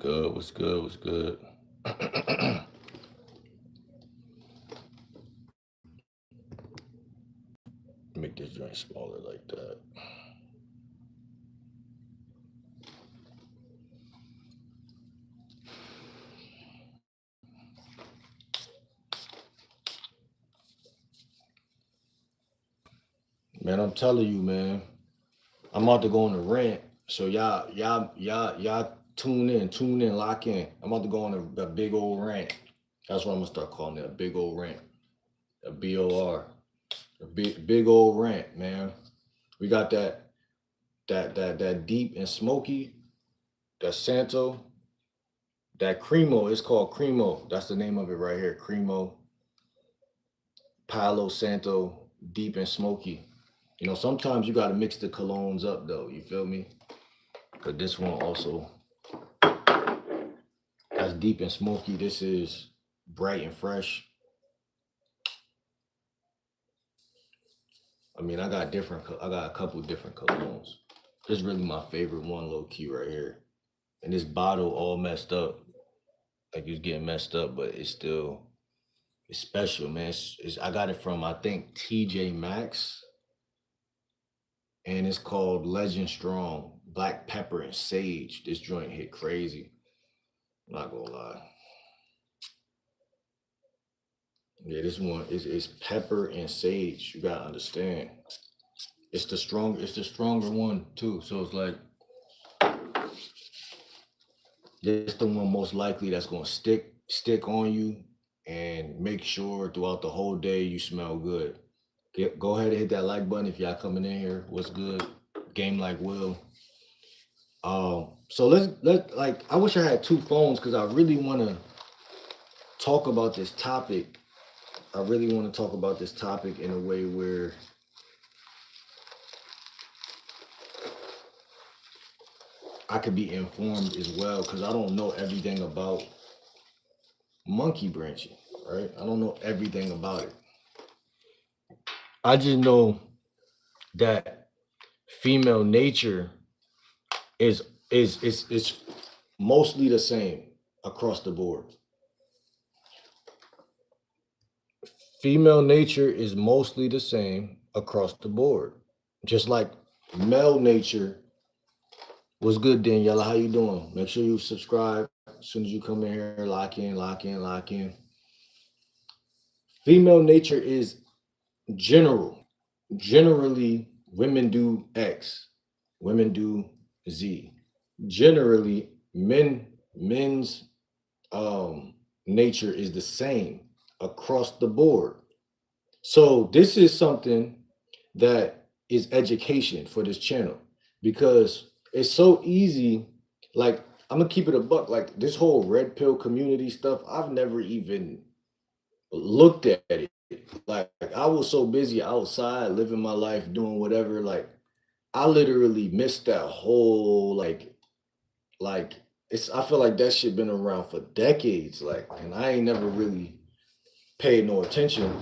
good? What's good? What's good? Make this joint smaller like that. Man, I'm telling you, man. I'm about to go on a rant. So y'all tune in, lock in. I'm about to go on a big old rant. That's what I'm gonna start calling it, a big old rant. A BOR. A big old rant, man. We got that deep and smoky, that Santo, that Cremo. It's called Cremo. That's the name of it right here. Cremo, Palo Santo, deep and smoky. Sometimes you gotta mix the colognes up though. You feel me? Cause this one also, that's deep and smoky. This is bright and fresh. I mean, I got a couple different colognes. This is really my favorite one, low key, right here. And this bottle all messed up, like it's getting messed up, but it's special, man. I got it from I think TJ Maxx, and it's called Legend Strong Black Pepper and Sage. This joint hit crazy. I'm not gonna lie. Yeah, this one is pepper and sage. You gotta understand. It's the stronger one too. So it's like this the one most likely that's gonna stick on you and make sure throughout the whole day you smell good. Go ahead and hit that like button if y'all coming in here. What's good? Game like Will. So let like I wish I had two phones because I really want to talk about this topic. I really want to talk about this topic in a way where I could be informed as well because I don't know everything about monkey branching, right? I don't know everything about it. I just know that female nature is is mostly the same across the board. Female nature is mostly the same across the board. Just like male nature. What's good, Daniela? How you doing? Make sure you subscribe as soon as you come in here. Lock in, lock in, lock in. Female nature is general. Generally, women do X, women do Z. Generally, men's nature is the same across the board. So this is something that is education for this channel because it's so easy. Like I'm gonna keep it a buck. Like this whole red pill community stuff, I've never even looked at it. Like I was so busy outside living my life doing whatever. Like I literally missed that whole like it's I feel like that shit been around for decades. Like and I ain't never really paid no attention.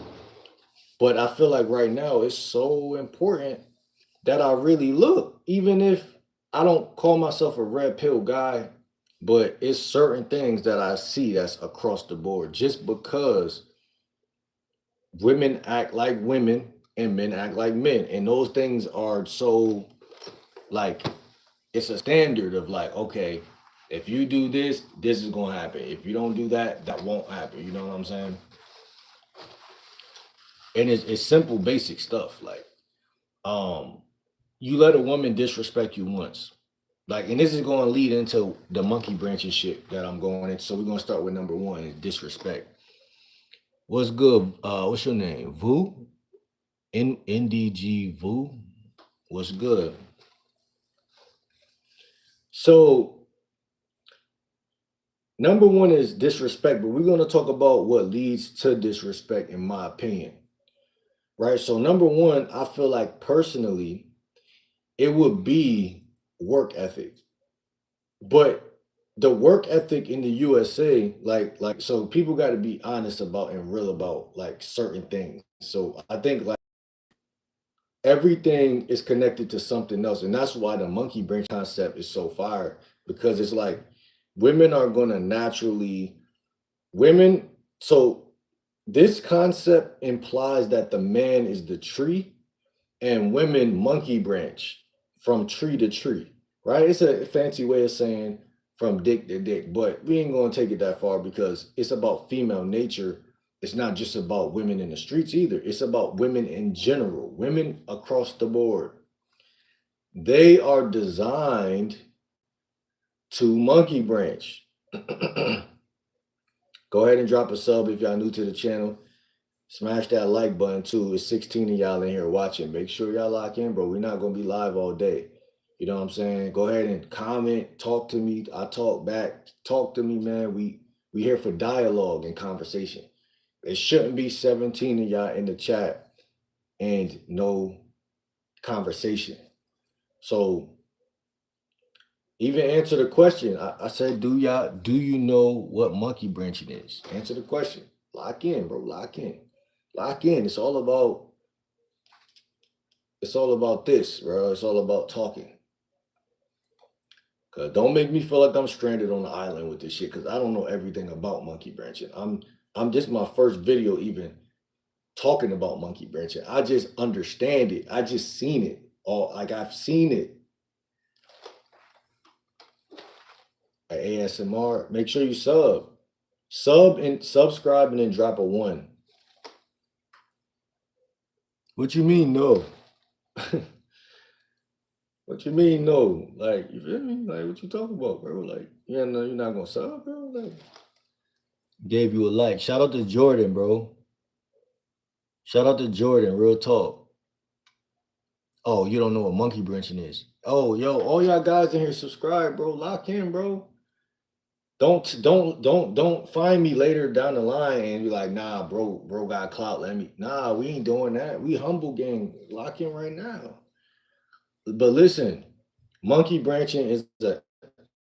But I feel like right now it's so important that I really look, even if I don't call myself a red pill guy, but it's certain things that I see that's across the board just because women act like women and men act like men. And those things are so like it's a standard of like, okay, if you do this, this is gonna happen. If you don't do that, that won't happen. You know what I'm saying? And it's simple, basic stuff. Like, um, you let a woman disrespect you once. Like, and this is going to lead into the monkey branching shit that I'm going into. So we're gonna start with number one is disrespect. What's good? What's your name? Vu? NDG Vu? What's good? So number one is disrespect, but we're gonna talk about what leads to disrespect, in my opinion. Right. So number one, I feel like personally, it would be work ethic. But the work ethic in the USA, like so people got to be honest about and real about like certain things. So I think like everything is connected to something else. And that's why the monkey brain concept is so fire because it's like women are gonna naturally women. So this concept implies that the man is the tree and women monkey branch from tree to tree, right? It's a fancy way of saying from dick to dick, but we ain't gonna take it that far because it's about female nature. It's not just about women in the streets either. It's about women in general, women across the board. They are designed to monkey branch. Go ahead and drop a sub if y'all new to the channel. Smash that like button too. It's 16 of y'all in here watching. Make sure y'all lock in, bro. We're not gonna be live all day. You know what I'm saying? Go ahead and comment, talk to me. I talk back. Talk to me, man. We here for dialogue and conversation. It shouldn't be 17 of y'all in the chat and no conversation. So even answer the question. I said, do you know what monkey branching is? Answer the question. Lock in, bro. Lock in. Lock in. It's all about this, bro. It's all about talking. Cause don't make me feel like I'm stranded on the island with this shit. Cause I don't know everything about monkey branching. I'm just my first video even talking about monkey branching. I just understand it. I just seen it. All like I've seen it. ASMR. Make sure you sub and subscribe and then drop a 1. What you mean no? What you mean no? Like, you feel me? Like, what you talking about, bro? Like, yeah, no, you're not gonna sub, bro. Like, gave you a like. Shout out to Jordan, bro. Shout out to Jordan. Real talk. Oh, you don't know what monkey branching is? Oh, yo, all y'all guys in here subscribe, bro. Lock in, bro. Don't find me later down the line and be like, nah, bro got clout. Nah, we ain't doing that. We humble gang. Lock in right now. But listen, monkey branching is a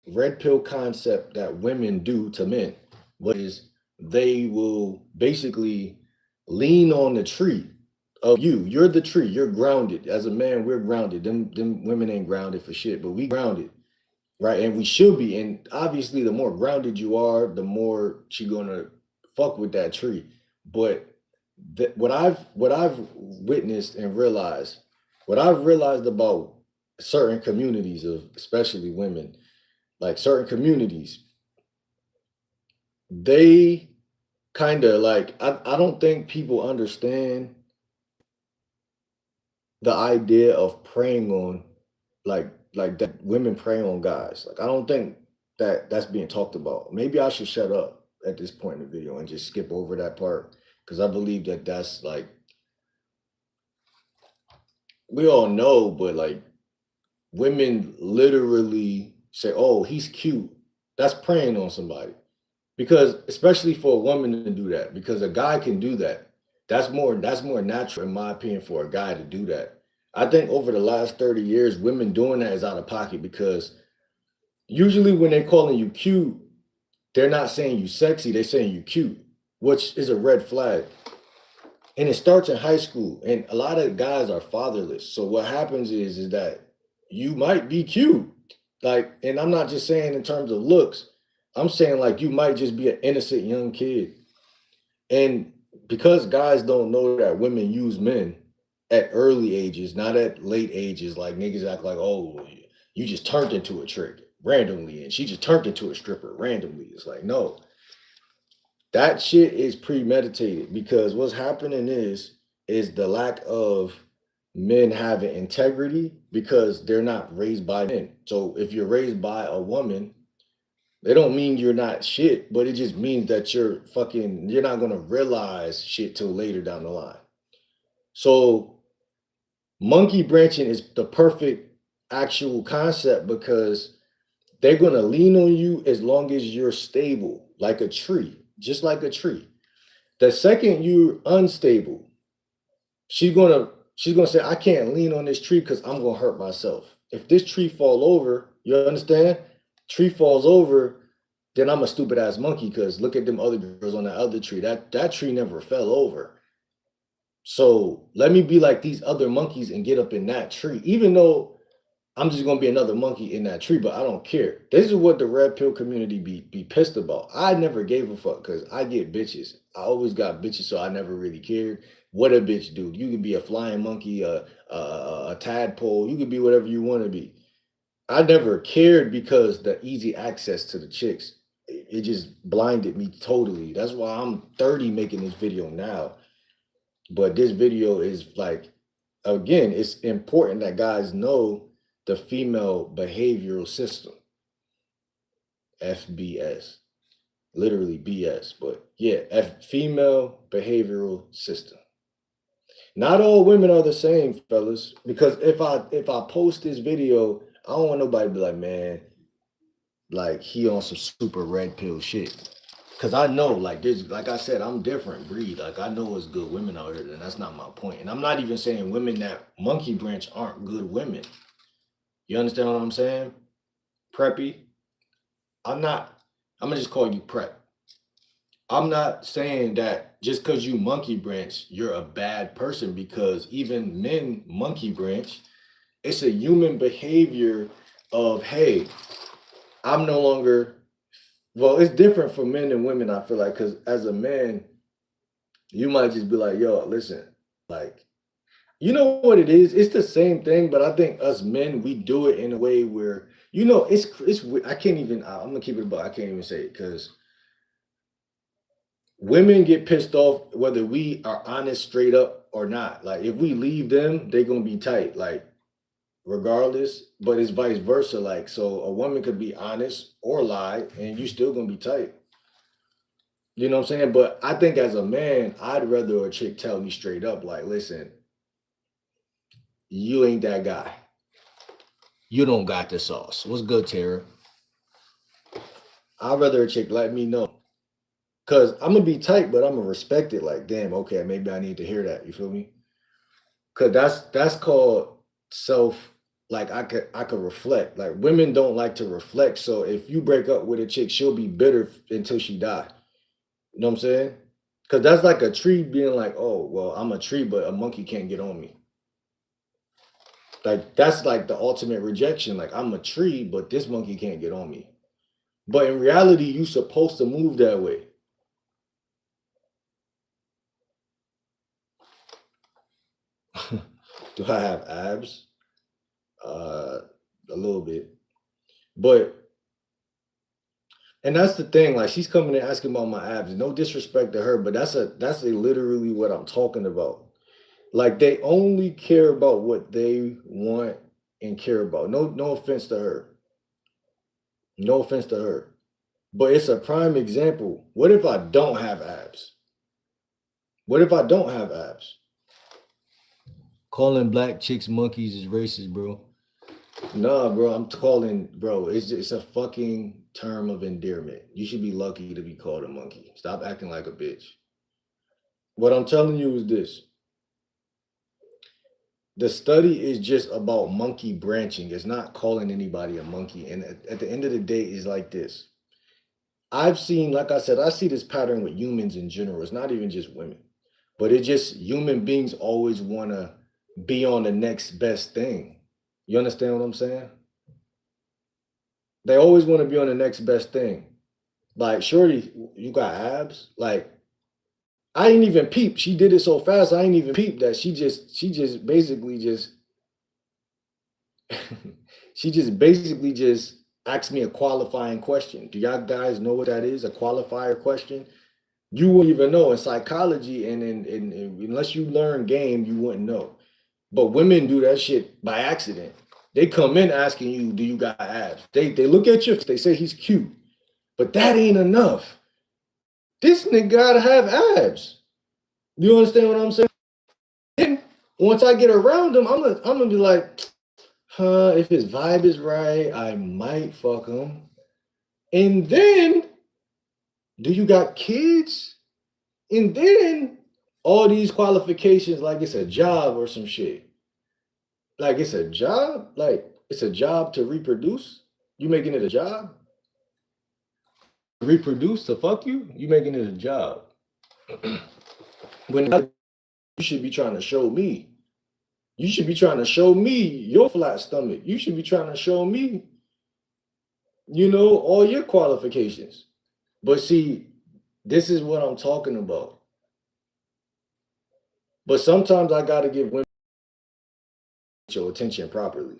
red pill concept that women do to men. What is they will basically lean on the tree of you. You're the tree. You're grounded. As a man, we're grounded. Them women ain't grounded for shit, but we grounded. Right. And we should be. And obviously, the more grounded you are, the more she gonna fuck with that tree. But what I've witnessed and realized, what I've realized about certain communities of especially women, like certain communities, they kind of like I don't think people understand the idea of preying on like that women prey on guys. Like I don't think that that's being talked about. Maybe I should shut up at this point in the video and just skip over that part because I believe that that's like we all know, but like women literally say, "Oh, he's cute." That's preying on somebody. Because especially for a woman to do that, because a guy can do that. That's more natural in my opinion for a guy to do that. I think over the last 30 years, women doing that is out of pocket because usually when they're calling you cute, they're not saying you sexy, they're saying you cute, which is a red flag. And it starts in high school, and a lot of guys are fatherless. So what happens is that you might be cute. Like, and I'm not just saying in terms of looks, I'm saying like you might just be an innocent young kid. And because guys don't know that women use men at early ages, not at late ages, like niggas act like, oh, you just turned into a trick randomly, and she just turned into a stripper randomly. It's like, no, that shit is premeditated because what's happening is the lack of men having integrity because they're not raised by men. So if you're raised by a woman, they don't mean you're not shit, but it just means that you're not gonna realize shit till later down the line. So monkey branching is the perfect actual concept because they're gonna lean on you as long as you're stable, like a tree, just like a tree. The second you're unstable, she's gonna say, I can't lean on this tree because I'm gonna hurt myself. If this tree fall over, you understand? Tree falls over, then I'm a stupid ass monkey because look at them other girls on that other tree. That tree never fell over. So let me be like these other monkeys and get up in that tree. Even though I'm just gonna be another monkey in that tree, but I don't care. This is what the red pill community be pissed about. I never gave a fuck because I get bitches. I always got bitches, so I never really cared what a bitch do. You could be a flying monkey, a tadpole. You could be whatever you want to be. I never cared because the easy access to the chicks, it just blinded me totally. That's why I'm 30 making this video now. But this video is like, again, it's important that guys know the female behavioral system, FBS, literally BS, but yeah, female behavioral system. Not all women are the same, fellas, because if I post this video, I don't want nobody to be like, man, like he on some super red pill shit. Cause I know, like this, like I said, I'm different breed. Like I know it's good women out here, and that's not my point. And I'm not even saying women that monkey branch aren't good women. You understand what I'm saying? Preppy. I'm not. I'm gonna just call you prep. I'm not saying that just because you monkey branch, you're a bad person. Because even men monkey branch, it's a human behavior of hey, I'm no longer. Well, it's different for men and women. I feel like because as a man, you might just be like, yo, listen, like, you know what it is? It's the same thing, but I think us men, we do it in a way where, I can't even, I'm gonna keep it about, I can't even say it because women get pissed off whether we are honest straight up or not. Like, if we leave them, they're gonna be tight, like, regardless, but it's vice versa. Like, so a woman could be honest or lie, and you still gonna be tight. You know what I'm saying? But I think as a man, I'd rather a chick tell me straight up, like, listen, you ain't that guy. You don't got the sauce. What's good, Tara? I'd rather a chick let me know. Cause I'm gonna be tight, but I'm gonna respect it. Like, damn, okay, maybe I need to hear that. You feel me? Cause that's called self. Like I could reflect. Like women don't like to reflect. So if you break up with a chick, she'll be bitter until she die. You know what I'm saying? Cause that's like a tree being like, oh well, I'm a tree, but a monkey can't get on me. Like that's like the ultimate rejection. Like I'm a tree, but this monkey can't get on me. But in reality, you supposed to move that way. Do I have abs? Uh, a little bit. But and that's the thing. Like she's coming and asking about my abs. No disrespect to her, but that's literally what I'm talking about. Like they only care about what they want and care about. No offense to her. No offense to her. But it's a prime example. What if I don't have abs? What if I don't have abs? Calling black chicks monkeys is racist, bro. Nah, bro, I'm calling, bro. It's a fucking term of endearment. You should be lucky to be called a monkey. Stop acting like a bitch. What I'm telling you is this: the study is just about monkey branching. It's not calling anybody a monkey. And at the end of the day, it's like this. I've seen, like I said, I see this pattern with humans in general. It's not even just women, but it's just human beings always want to be on the next best thing. You understand what I'm saying? They always want to be on the next best thing. Like, shorty, you got abs? Like, I ain't even peep. She did it so fast, I ain't even peep that she just basically just she just basically just asked me a qualifying question. Do y'all guys know what that is? A qualifier question? You wouldn't even know in psychology and unless you learn game, you wouldn't know. But women do that shit by accident. They come in asking you, do you got abs? They look at you, they say he's cute. But that ain't enough. This nigga gotta have abs. You understand what I'm saying? Then once I get around him, I'm gonna be like, if his vibe is right, I might fuck him. And then, do you got kids? And then all these qualifications, like it's a job or some shit. Like it's a job? Like it's a job to reproduce? You making it a job? Reproduce to fuck you? You making it a job. When you should be trying to show me. You should be trying to show me your flat stomach. You should be trying to show me, all your qualifications. But see, this is what I'm talking about. But sometimes I got to give women your attention properly.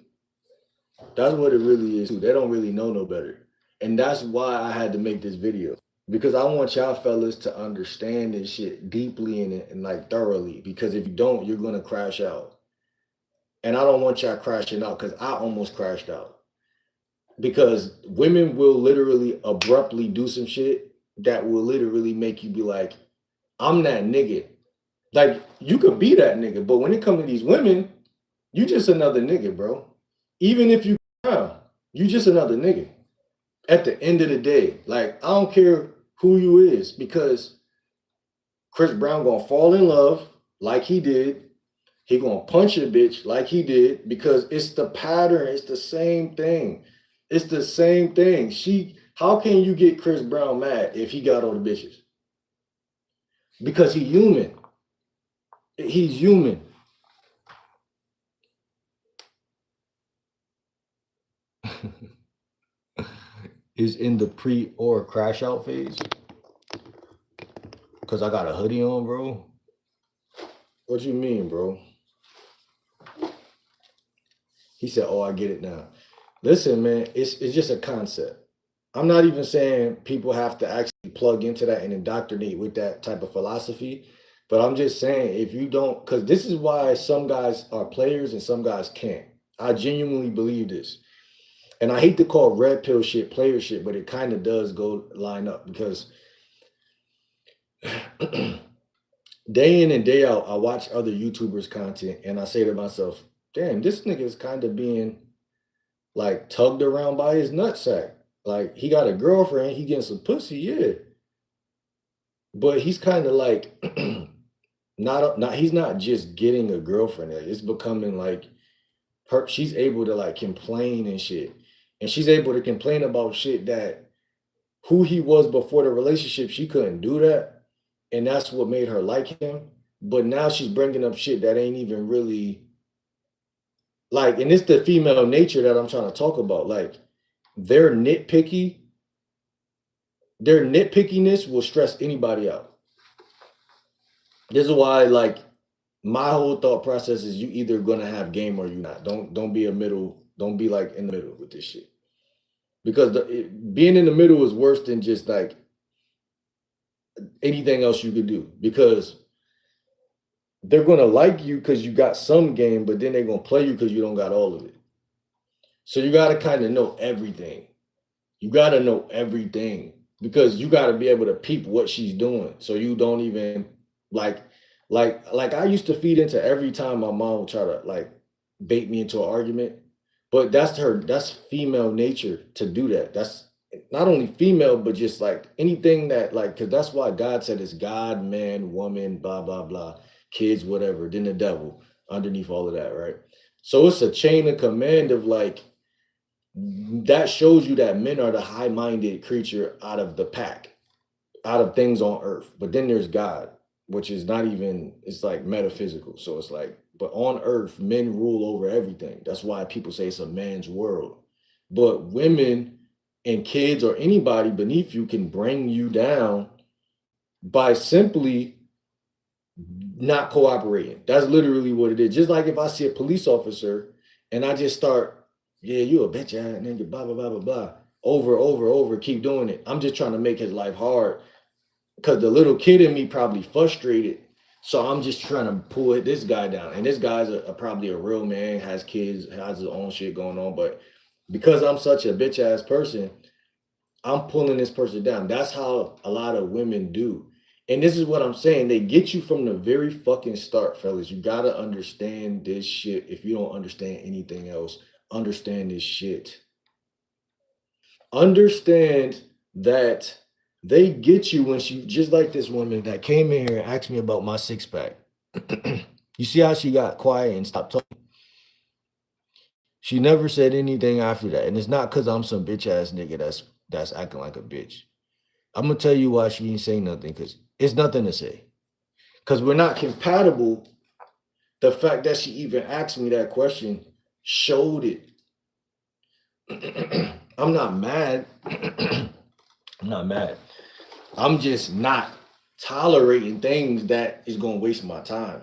That's what it really is too. They don't really know no better. And that's why I had to make this video. Because I want y'all fellas to understand this shit deeply and like thoroughly. Because if you don't, you're gonna crash out. And I don't want y'all crashing out because I almost crashed out. Because women will literally abruptly do some shit that will literally make you be like, I'm that nigga. Like, you could be that nigga, but when it comes to these women, you just another nigga, bro. Even if you just another nigga. At the end of the day, like, I don't care who you is, because Chris Brown gonna fall in love like he did. He gonna punch a bitch like he did, because it's the pattern. It's the same thing. It's the same thing. How can you get Chris Brown mad if he got all the bitches? Because he's human. He's human. Is in the pre or crash out phase. Because I got a hoodie on, bro. What you mean, bro? He said, oh, I get it now. Listen, man, it's just a concept. I'm not even saying people have to actually plug into that and indoctrinate with that type of philosophy. But I'm just saying, if you don't, because this is why some guys are players and some guys can't. I genuinely believe this. And I hate to call red pill shit player shit, but it kind of does go line up, because day in and day out, I watch other YouTubers' content and I say to myself, damn, this nigga is kind of being like tugged around by his nutsack. Like, he got a girlfriend, he getting some pussy, yeah. But he's kind of like, he's not just getting a girlfriend. It's becoming like she's able to like complain and shit. And she's able to complain about shit that who he was before the relationship, she couldn't do that. And that's what made her like him. But now she's bringing up shit that ain't even really like, and it's the female nature that I'm trying to talk about. Like, their nitpickiness will stress anybody out. This is why, like, my whole thought process is you either gonna have game or you not. Don't be don't be like in the middle with this shit. Because being in the middle is worse than just like anything else you could do. Because they're gonna like you because you got some game, but then they're gonna play you because you don't got all of it. So you gotta kind of know everything. You gotta know everything, because you gotta be able to peep what she's doing. So you don't even like I used to feed into every time my mom would try to like bait me into an argument. But that's female nature to do that. That's not only female, but just like anything that like, because that's why God said it's God, man, woman, blah, blah, blah, kids, whatever, then the devil underneath all of that, right? So it's a chain of command of like, that shows you that men are the high-minded creature out of the pack, out of things on earth. But then there's God, which is not even, it's like metaphysical. So it's like, but on earth, men rule over everything. That's why people say it's a man's world. But women and kids or anybody beneath you can bring you down by simply not cooperating. That's literally what it is. Just like if I see a police officer and I just start, yeah, you a bitch ass nigga, blah, blah, blah, blah, blah, over, keep doing it. I'm just trying to make his life hard, because the little kid in me probably frustrated. So I'm just trying to pull this guy down. And this guy's probably a real man, has kids, has his own shit going on. But because I'm such a bitch ass person, I'm pulling this person down. That's how a lot of women do. And this is what I'm saying. They get you from the very fucking start, fellas. You got to understand this shit. If you don't understand anything else, understand this shit. Understand that they get you when she, just like this woman that came in here and asked me about my six pack. You see how she got quiet and stopped talking? She never said anything after that. And it's not because I'm some bitch ass nigga that's acting like a bitch. I'm gonna tell you why she ain't saying nothing, because it's nothing to say. Because we're not compatible. The fact that she even asked me that question showed it. I'm not mad. I'm not mad. I'm just not tolerating things that is gonna waste my time.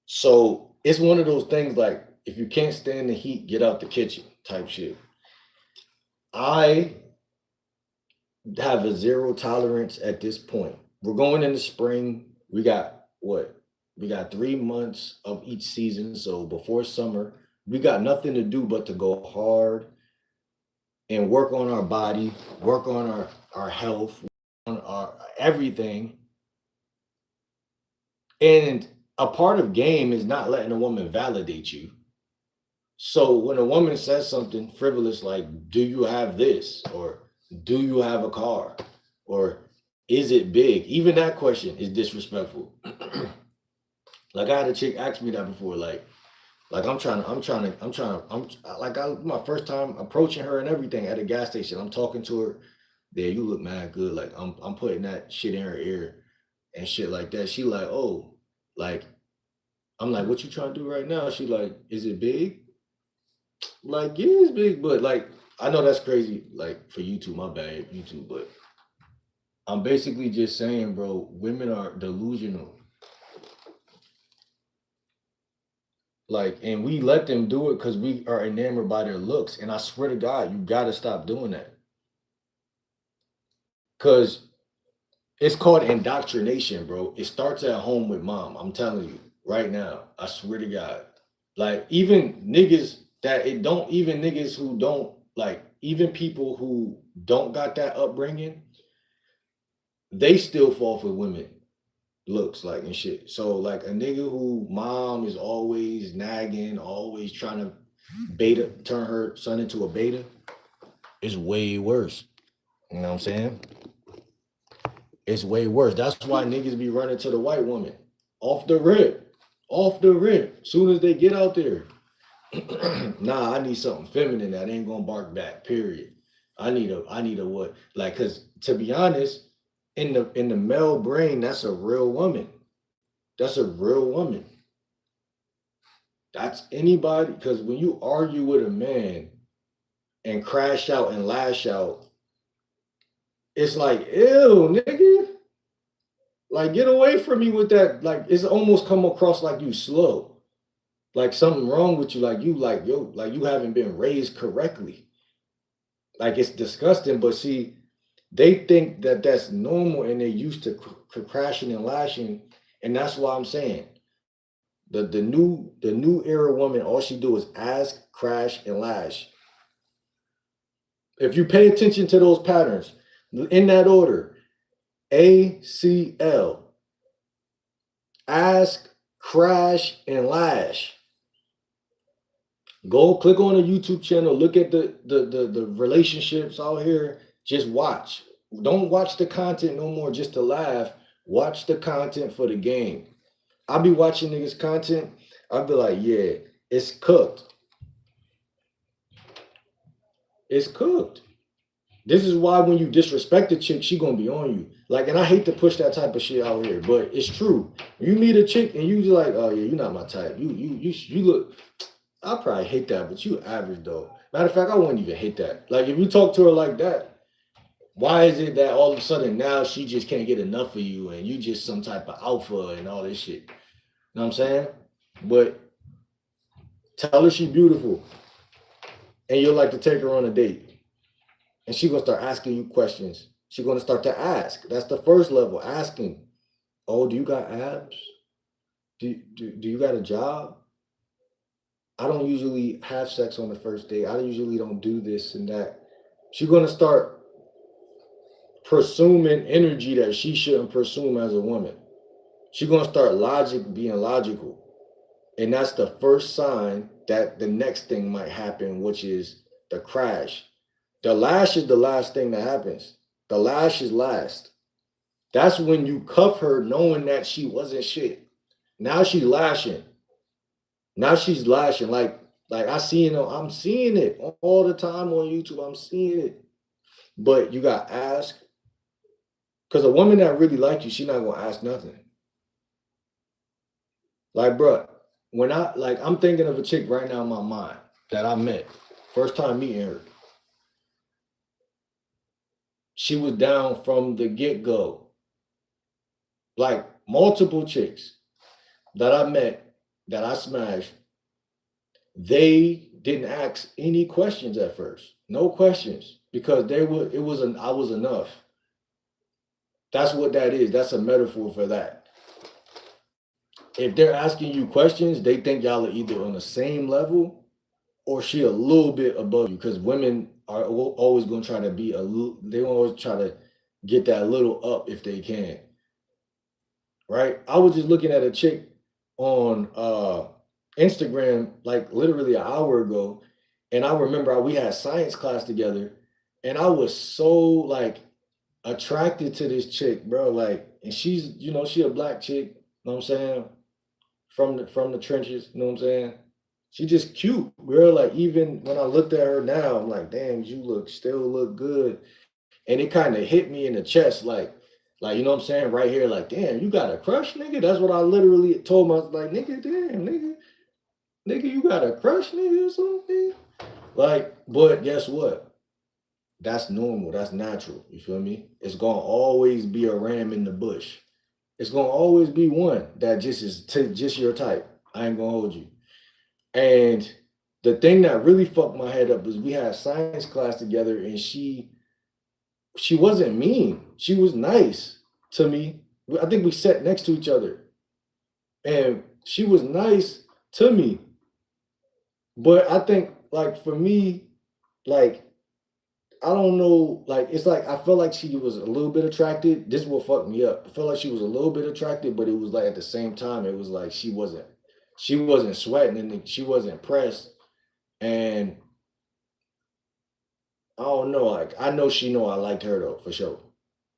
So it's one of those things like if you can't stand the heat, get out the kitchen type shit. I have a zero tolerance at this point. We're going into spring. We got what? We got 3 months of each season. So before summer, we got nothing to do but to go hard and work on our body, work on our health, on our everything. And a part of game is not letting a woman validate you. So when a woman says something frivolous like, do you have this? Or do you have a car? Or is it big? Even that question is disrespectful. Like I had a chick ask me that before, like I'm like my first time approaching her and everything at a gas station. I'm talking to her. There, you look mad good. Like I'm putting that shit in her ear and shit like that. She like, oh, like I'm like, what you trying to do right now? She like, is it big? Like, yeah, it's big, but like I know that's crazy, like for you two, my bad, you two, but I'm basically just saying, bro, women are delusional. Like, and we let them do it because we are enamored by their looks. And I swear to God, you gotta stop doing that. Cause it's called indoctrination, bro. It starts at home with mom. I'm telling you right now. I swear to God. Like even niggas that it don't even niggas who don't like even people who don't got that upbringing, they still fall for women looks like and shit. So like a nigga who mom is always nagging, always trying to beta turn her son into a beta is way worse. You know what I'm saying? It's way worse. That's why niggas be running to the white woman off the rip, off the rip. Soon as they get out there, nah, I need something feminine that ain't gonna bark back. Period. I need a what? Like, cause to be honest, in the male brain, that's a real woman. That's a real woman. That's anybody. Cause when you argue with a man and crash out and lash out, it's like, ew, nigga. Like, get away from me with that. Like, it's almost come across like you slow. Like something wrong with you. Like you, like yo, like you haven't been raised correctly. Like it's disgusting. But see, they think that that's normal and they're used to crashing and lashing, and that's why I'm saying the new era woman. All she do is ask, crash, and lash. If you pay attention to those patterns in that order, ACL, ask, crash, and lash. Go click on the YouTube channel, look at the relationships out here. Just watch. Don't watch the content no more just to laugh. Watch the content for the game. I'll be watching niggas content. I'll be like, yeah, it's cooked. It's cooked. This is why when you disrespect a chick, she gonna be on you. Like, and I hate to push that type of shit out here, but it's true. You meet a chick and you just like, oh yeah, you're not my type. You look. I probably hate that, but you average though. Matter of fact, I wouldn't even hate that. Like if you talk to her like that, why is it that all of a sudden now she just can't get enough of you and you just some type of alpha and all this shit? You know what I'm saying? But tell her she beautiful and you'll like to take her on a date. And she gonna start asking you questions. She gonna start to ask. That's the first level, asking. Oh, do you got abs? Do you got a job? I don't usually have sex on the first date. I usually don't do this and that. She's gonna start presuming energy that she shouldn't presume as a woman. She's gonna start being logical. And that's the first sign that the next thing might happen, which is the crash. The lash is the last thing that happens. The lash is last. That's when you cuff her knowing that she wasn't shit. Now she's lashing. Now she's lashing. Like I'm seeing it all the time on YouTube. I'm seeing it. But you got to ask. Because a woman that really like you, she's not going to ask nothing. Like, bro, when I'm thinking of a chick right now in my mind that I met, first time meeting her, she was down from the get go. Like multiple chicks that I met, that I smashed, they didn't ask any questions at first. No questions. Because I was enough. That's what that is. That's a metaphor for that. If they're asking you questions, they think y'all are either on the same level or she a little bit above you. Because women are always going to try to be a little. They always try to get that little up if they can. Right? I was just looking at a chick on Instagram like literally an hour ago, and I remember we had science class together, and I was so like attracted to this chick, bro. Like, and she's she a black chick. You know what I'm saying? From the trenches. You know what I'm saying? She just cute, girl. Like even when I looked at her now, I'm like, damn, you still look good. And it kind of hit me in the chest, like you know what I'm saying, right here, like, damn, you got a crush, nigga. That's what I literally told myself, like, nigga, damn, nigga, you got a crush, nigga, or something. Like, but guess what? That's normal. That's natural. You feel me? It's gonna always be a ram in the bush. It's gonna always be one that just is just your type. I ain't gonna hold you. And the thing that really fucked my head up is we had science class together, and she wasn't mean. She was nice to me. I think we sat next to each other, and she was nice to me. But I think, like, for me, like, I don't know, like, it's like I felt like she was a little bit attracted. This is what fucked me up. I felt like she was a little bit attracted, but it was like at the same time, it was like she wasn't sweating and she wasn't pressed. And I don't know, like I know she know I liked her though, for sure.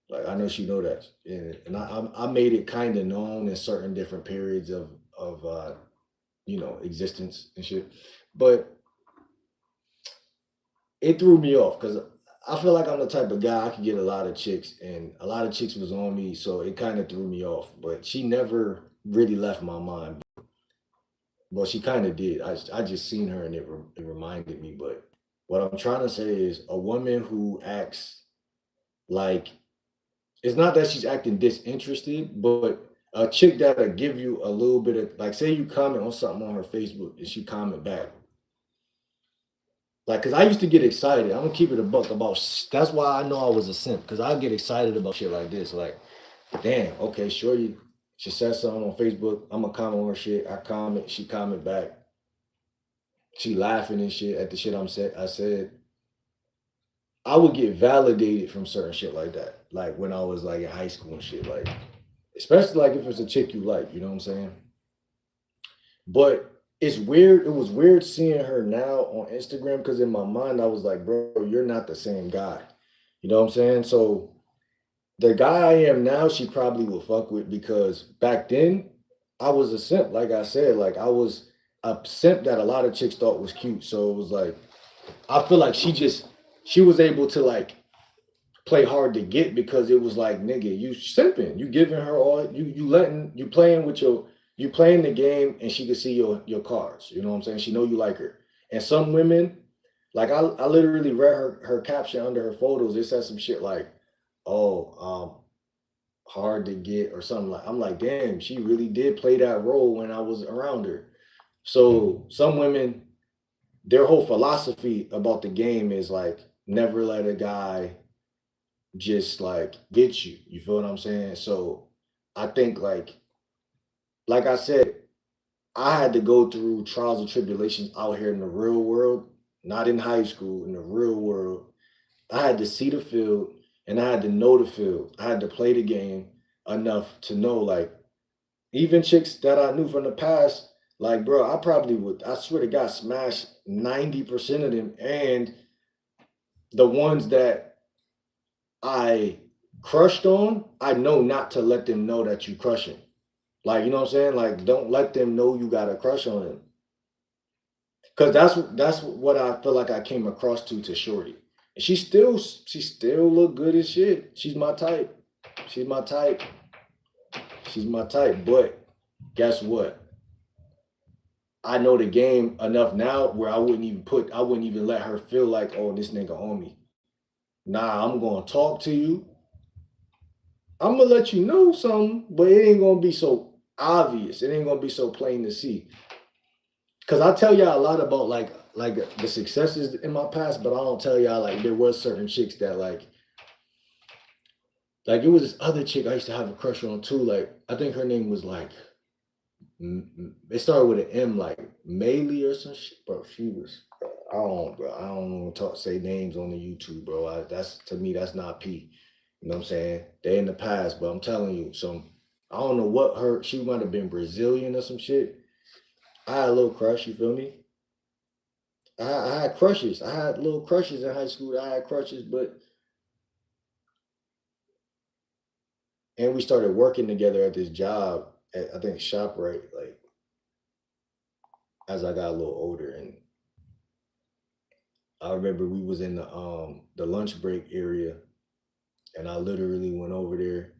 Like I know she know that, and I made it kind of known in certain different periods of existence and shit. But it threw me off because I feel like I'm the type of guy I could get a lot of chicks, and a lot of chicks was on me, so it kind of threw me off. But she never really left my mind. Well, she kind of did. I just seen her and it reminded me. But what I'm trying to say is a woman who acts like it's not that she's acting disinterested, but a chick that'll give you a little bit of like, say you comment on something on her Facebook and she comment back. Like, cause I used to get excited. I'm gonna keep it a buck about. That's why I know I was a simp, cause I get excited about shit like this. Like, damn, okay, shorty, she said something on Facebook. I'm gonna comment on her shit. I comment, she comment back. She laughing and shit at the shit I said. I would get validated from certain shit like that. Like when I was like in high school and shit. Like especially like if it's a chick you like, you know what I'm saying? But it's weird. It was weird seeing her now on Instagram because in my mind I was like, bro, you're not the same guy. You know what I'm saying? So the guy I am now, she probably will fuck with because back then I was a simp. Like I said, like I was a simp that a lot of chicks thought was cute. So it was like I feel like she was able to like play hard to get because it was like, nigga, you simping, you giving her all, you playing with you playing the game, and she could see your cards. You know what I'm saying? She know you like her. And some women, like I literally read her caption under her photos. It said some shit like, oh, hard to get or something like. I'm like, damn, she really did play that role when I was around her. So some women, their whole philosophy about the game is like never let a guy just like get you. You feel what I'm saying? So I think like I said, I had to go through trials and tribulations out here in the real world, not in high school, in the real world. I had to see the field and I had to know the field. I had to play the game enough to know like even chicks that I knew from the past, like bro, I probably would, I swear to God, smash 90% of them. And the ones that I crushed on, I know not to let them know that you crushing. Like, you know what I'm saying? Like, don't let them know you got a crush on them. Cause that's what I feel like I came across to Shorty. And she still look good as shit. She's my type. She's my type. She's my type. But guess what? I know the game enough now where I wouldn't even let her feel like, oh, this nigga on me. Nah, I'm gonna talk to you. I'm gonna let you know something, but it ain't gonna be so obvious. It ain't gonna be so plain to see. Cause I tell y'all a lot about like the successes in my past, but I don't tell y'all like there was certain chicks that like it was this other chick I used to have a crush on too. Like I think her name was like it started with an M, like Maylee or some shit, bro. She was bro. I don't talk say names on the YouTube, bro. That's to me that's not P. You know what I'm saying? They in the past, but I'm telling you, some I don't know what her. She might have been Brazilian or some shit. I had a little crush. You feel me? I had crushes. I had little crushes in high school. I had crushes, but and we started working together at this job at I think ShopRite. Like as I got a little older, and I remember we was in the lunch break area, and I literally went over there,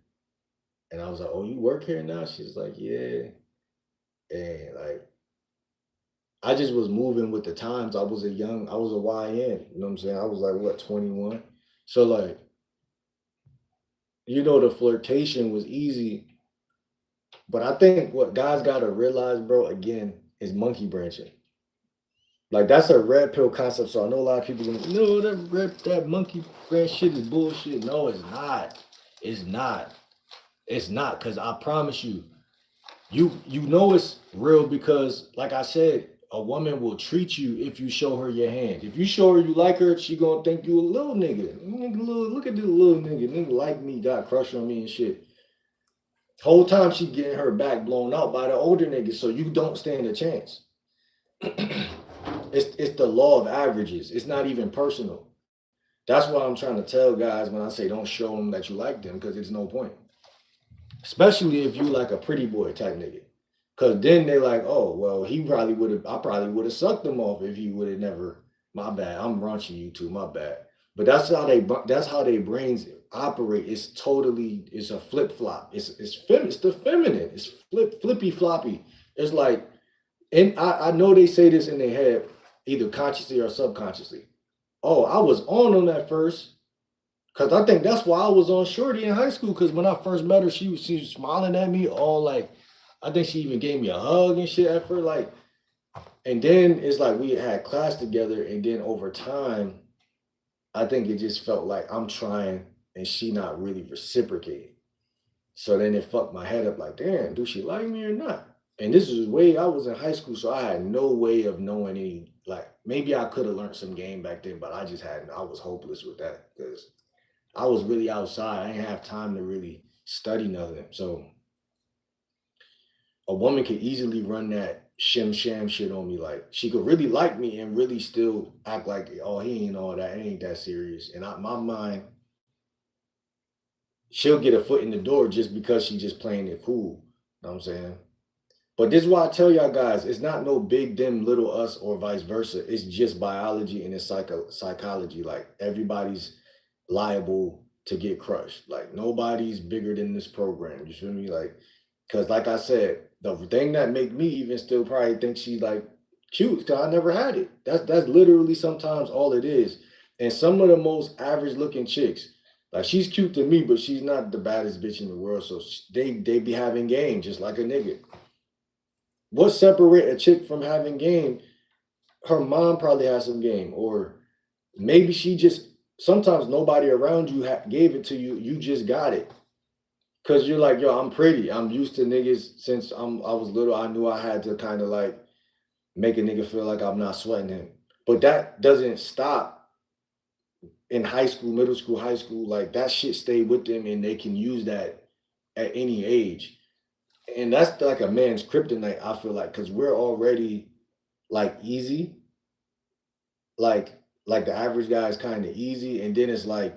and I was like, "Oh, you work here now?" She's like, "Yeah," and like I just was moving with the times. I was a YN. You know what I'm saying? I was like what 21. So like the flirtation was easy. But I think what guys gotta realize, bro, again, is monkey branching. Like that's a red pill concept. So I know a lot of people gonna no that monkey branch shit is bullshit. No, it's not. It's not. It's not. Cause I promise you, you know it's real because like I said, a woman will treat you if you show her your hand. If you show her you like her, she gonna think you a little nigga. Look at this little nigga. Nigga like me, got crush on me and shit. Whole time she getting her back blown out by the older niggas, so you don't stand a chance. It's the law of averages. It's not even personal. That's what I'm trying to tell guys when I say don't show them that you like them because it's no point. Especially if you like a pretty boy type nigga. Cause then they like, oh well, I probably would have sucked them off if he would have never. My bad. I'm raunchy you too. My bad. But that's how they brains operate. It's a flip flop. It's the feminine. It's flippy floppy. It's like, and I know they say this in their head, either consciously or subconsciously. Oh, I was on that first. Cause I think that's why I was on Shorty in high school. Cause when I first met her, she was smiling at me, all like, I think she even gave me a hug and shit at first. Like, and then it's like we had class together, and then over time, I think it just felt like I'm trying and she not really reciprocating. So then it fucked my head up. Like, damn, do she like me or not? And this is way I was in high school, so I had no way of knowing any. Like, maybe I could have learned some game back then, but I just hadn't. I was hopeless with that because I was really outside. I didn't have time to really study nothing. So a woman could easily run that shim sham shit on me. Like she could really like me and really still act like, oh, he ain't all that. It ain't that serious. And my mind, she'll get a foot in the door just because she just playing it cool. You know what I'm saying? But this is why I tell y'all guys, it's not no big them little us or vice versa. It's just biology and it's psychology. Like everybody's liable to get crushed. Like nobody's bigger than this program. You feel me? Like, cause like I said, the thing that make me even still probably think she's like cute, cause I never had it. That's literally sometimes all it is. And some of the most average looking chicks, like she's cute to me, but she's not the baddest bitch in the world. So they be having game just like a nigga. What separate a chick from having game? Her mom probably has some game, or maybe she just sometimes nobody around you gave it to you. You just got it because you're like, yo, I'm pretty. I'm used to niggas since I was little. I knew I had to kind of like make a nigga feel like I'm not sweating him. But that doesn't stop in high school, middle school, high school. Like that shit stayed with them, and they can use that at any age. And that's like a man's kryptonite. I feel like because we're already like easy, like the average guy is kind of easy, and then it's like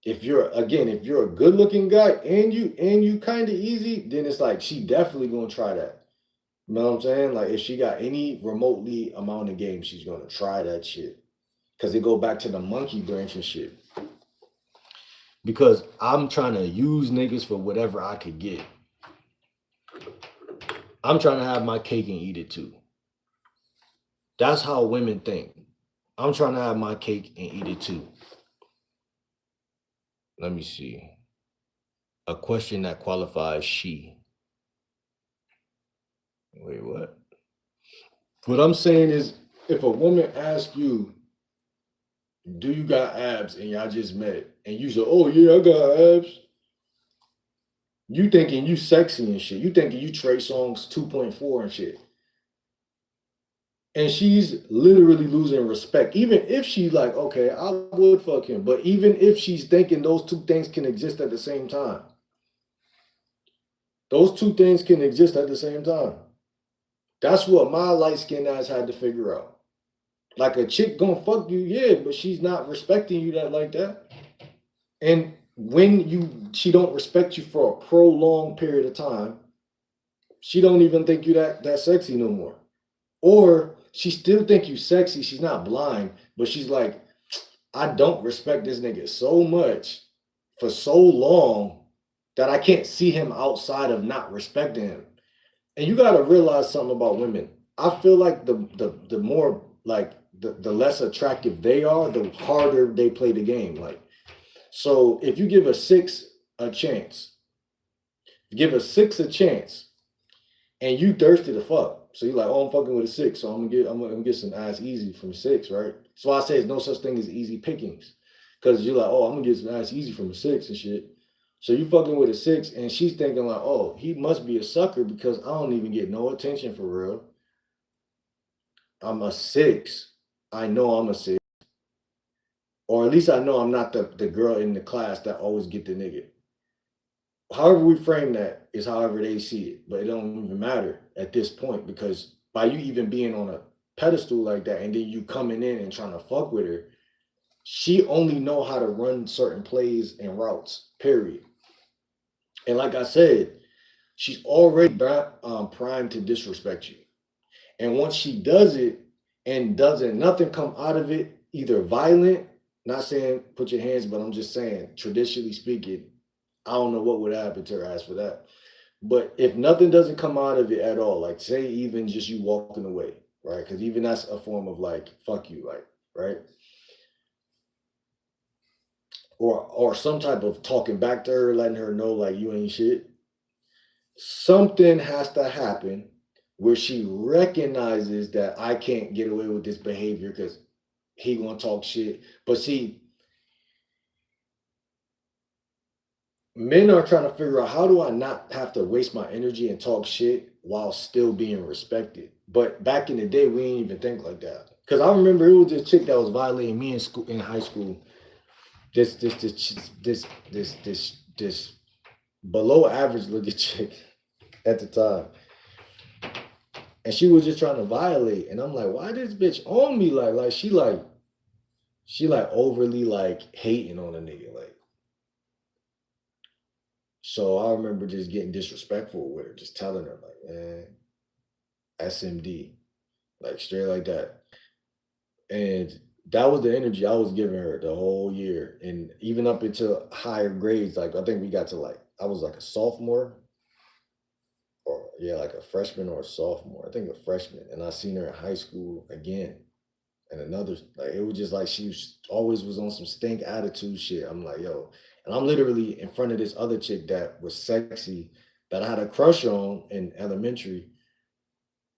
if you're a good looking guy and you kind of easy, then it's like she definitely gonna try that. You know what I'm saying? Like if she got any remotely amount of game, she's gonna try that shit. Cause it go back to the monkey branch and shit. Because I'm trying to use niggas for whatever I could get. I'm trying to have my cake and eat it too. That's how women think. I'm trying to have my cake and eat it too. Let me see. A question that qualifies she. Wait, what? What I'm saying is, if a woman asks you, do you got abs, and y'all just met, and you say, oh yeah, I got abs, you thinking you sexy and shit. You thinking you Trey Songz 2.4 and shit. And she's literally losing respect. Even if she's like, okay, I would fuck him. But even if she's thinking those two things can exist at the same time, those two things can exist at the same time. That's what my light skinned ass had to figure out. Like a chick gonna fuck you, yeah, but she's not respecting you that like that. And when she don't respect you for a prolonged period of time, she don't even think you that sexy no more. Or she still think you sexy. She's not blind, but she's like, I don't respect this nigga so much for so long that I can't see him outside of not respecting him. And you gotta realize something about women. I feel like the more like the less attractive they are, the harder they play the game. Like, so if you give a six a chance, give a six a chance, and you thirsty to fuck. So you're like, oh, I'm fucking with a six, so I'm gonna get some ass easy from a six, right? So I say there's no such thing as easy pickings. Cause you're like, oh, I'm gonna get some ass easy from a six and shit. So you fucking with a six, and she's thinking like, oh, he must be a sucker because I don't even get no attention for real. I'm a six. I know I'm a six. Or at least I know I'm not the girl in the class that always get the nigga. However we frame that is however they see it, but it don't even matter at this point because by you even being on a pedestal like that and then you coming in and trying to fuck with her, she only know how to run certain plays and routes, period. And like I said, she's already primed to disrespect you. And once she does it and doesn't nothing come out of it, either violent, not saying put your hands, but I'm just saying, traditionally speaking, I don't know what would happen to her ass for that. But if nothing doesn't come out of it at all, like say even just you walking away, right? Because even that's a form of like fuck you, like right, or some type of talking back to her, letting her know like you ain't shit. Something has to happen where she recognizes that I can't get away with this behavior because he gonna talk shit. But see, men are trying to figure out how do I not have to waste my energy and talk shit while still being respected. But back in the day, we didn't even think like that. Cause I remember it was this chick that was violating me in school in high school. This below average looking chick at the time. And she was just trying to violate. And I'm like, why this bitch on me? She overly like hating on a nigga. Like, so I remember just getting disrespectful with her, just telling her, like, man, SMD, like straight like that. And that was the energy I was giving her the whole year. And even up into higher grades, like I think we got to like, I was like a sophomore or yeah, like a freshman or a sophomore. I think a freshman. And I seen her in high school again. And another, like it was just like she always was on some stink attitude shit. I'm like, yo, and I'm literally in front of this other chick that was sexy that I had a crush on in elementary.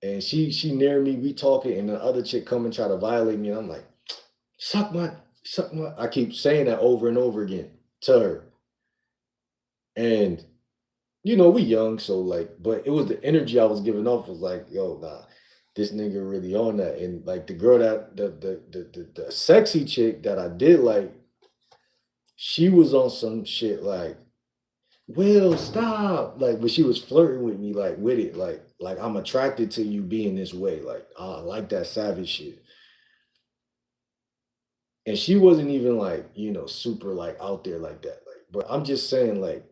And she near me, we talking, and the other chick come and try to violate me. And I'm like, suck my. I keep saying that over and over again to her. And we young, so like, but it was the energy I was giving off was like, yo, nah, this nigga really on that. And like the girl that the sexy chick that I did like, she was on some shit like, well, stop. Like, but she was flirting with me, like with it, like I'm attracted to you being this way. Like, I like that savage shit. And she wasn't even like, super like out there like that. Like, but I'm just saying, like,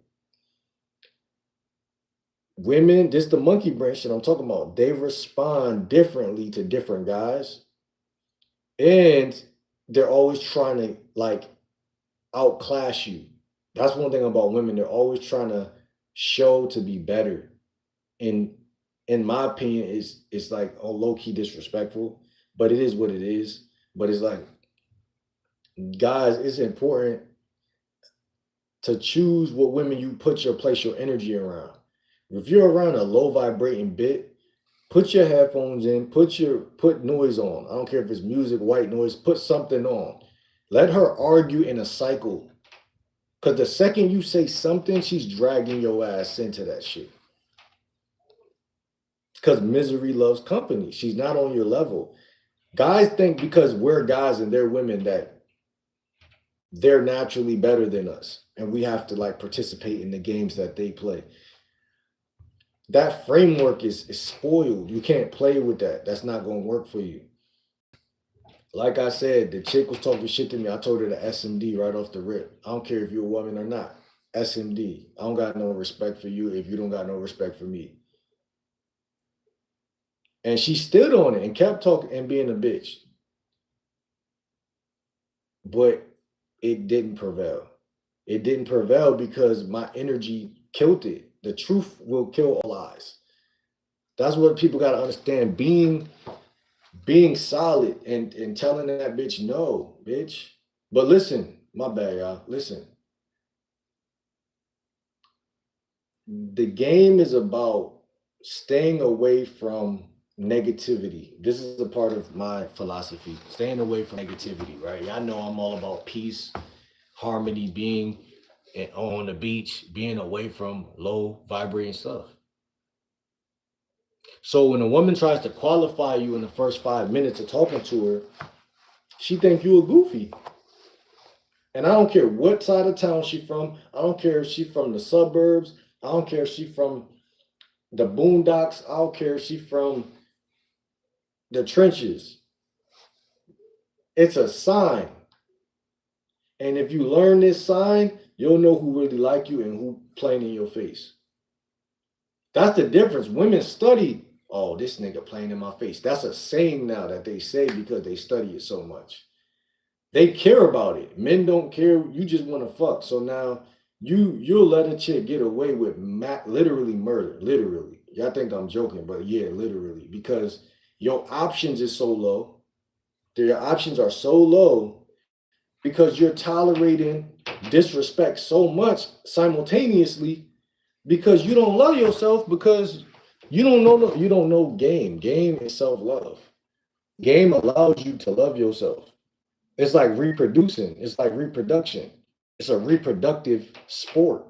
women, this the monkey brain shit I'm talking about. They respond differently to different guys. And they're always trying to like outclass you. That's one thing about women. They're always trying to show to be better. And in my opinion, it's like low key disrespectful but it is what it is. But it's like, guys, it's important to choose what women you place your energy around. If you're around a low vibrating bit, put your headphones in, put noise on. I don't care if it's music, white noise, put something on. Let her argue in a cycle. Cause the second you say something, she's dragging your ass into that shit. Cause misery loves company. She's not on your level. Guys think because we're guys and they're women that they're naturally better than us. And we have to like participate in the games that they play. That framework is spoiled. You can't play with that. That's not gonna work for you. Like I said, the chick was talking shit to me. I told her to SMD right off the rip. I don't care if you're a woman or not. SMD. I don't got no respect for you if you don't got no respect for me. And she stood on it and kept talking and being a bitch. But it didn't prevail. It didn't prevail because my energy killed it. The truth will kill all lies. That's what people got to understand. Being solid and telling that bitch no, bitch. But listen, my bad, y'all. Listen. The game is about staying away from negativity. This is a part of my philosophy. Staying away from negativity, right? I know I'm all about peace, harmony, being on the beach, being away from low vibrating stuff. So when a woman tries to qualify you in the first 5 minutes of talking to her, she think you a goofy. And I don't care what side of town she from. I don't care if she from the suburbs. I don't care if she from the boondocks. I don't care if she from the trenches. It's a sign. And if you learn this sign, you'll know who really like you and who playing in your face. That's the difference. Women study, oh, this nigga playing in my face. That's a saying now that they say because they study it so much. They care about it. Men don't care. You just want to fuck. So now you'll let a chick get away with literally murder. Literally. Y'all think I'm joking, but yeah, literally. Because your options is so low. Your options are so low because you're tolerating disrespect so much simultaneously because you don't love yourself because you don't know game. Game is self-love. Game allows you to love yourself. It's like reproducing. It's like reproduction. It's a reproductive sport.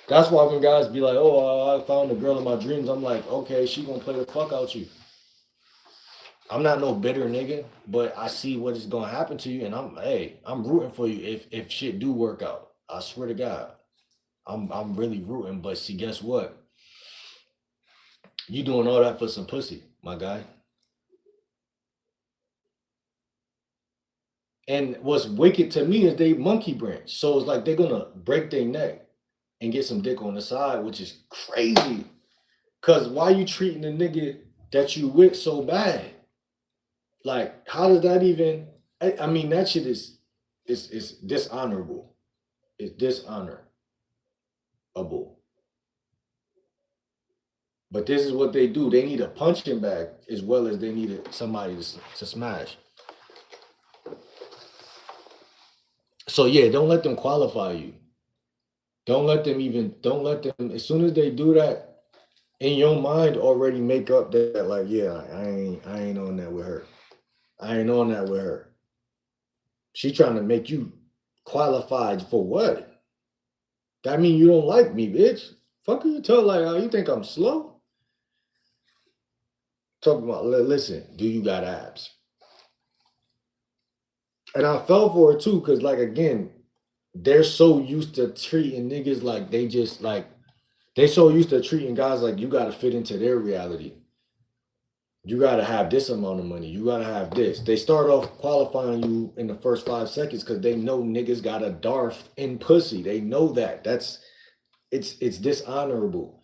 That's why when guys be like, "Oh, I found the girl of my dreams," I'm like, "Okay, she gonna play the fuck out you." I'm not no bitter nigga, but I see what is gonna happen to you, and I'm rooting for you if shit do work out. I swear to God, I'm really rooting. But see, guess what? You doing all that for some pussy, my guy. And what's wicked to me is they monkey branch. So it's like they're gonna break their neck and get some dick on the side, which is crazy. Cause why you treating the nigga that you with so bad? Like, how does that even? I mean, that shit is dishonorable. It's dishonorable. But this is what they do. They need a punching bag as well as they need somebody to smash. So yeah, don't let them qualify you. Don't let them, as soon as they do that, in your mind already make up that like, yeah, I ain't on that with her. I ain't on that with her. She trying to make you qualified for what? That mean you don't like me, bitch. Fuck you tell like, oh, you think I'm slow? Talking about, listen, do you got abs? And I fell for it too, because like again, they're so used to treating niggas like they so used to treating guys like you gotta fit into their reality. You gotta have this amount of money. You gotta have this. They start off qualifying you in the first 5 seconds because they know niggas got a darf in pussy. They know that. It's dishonorable.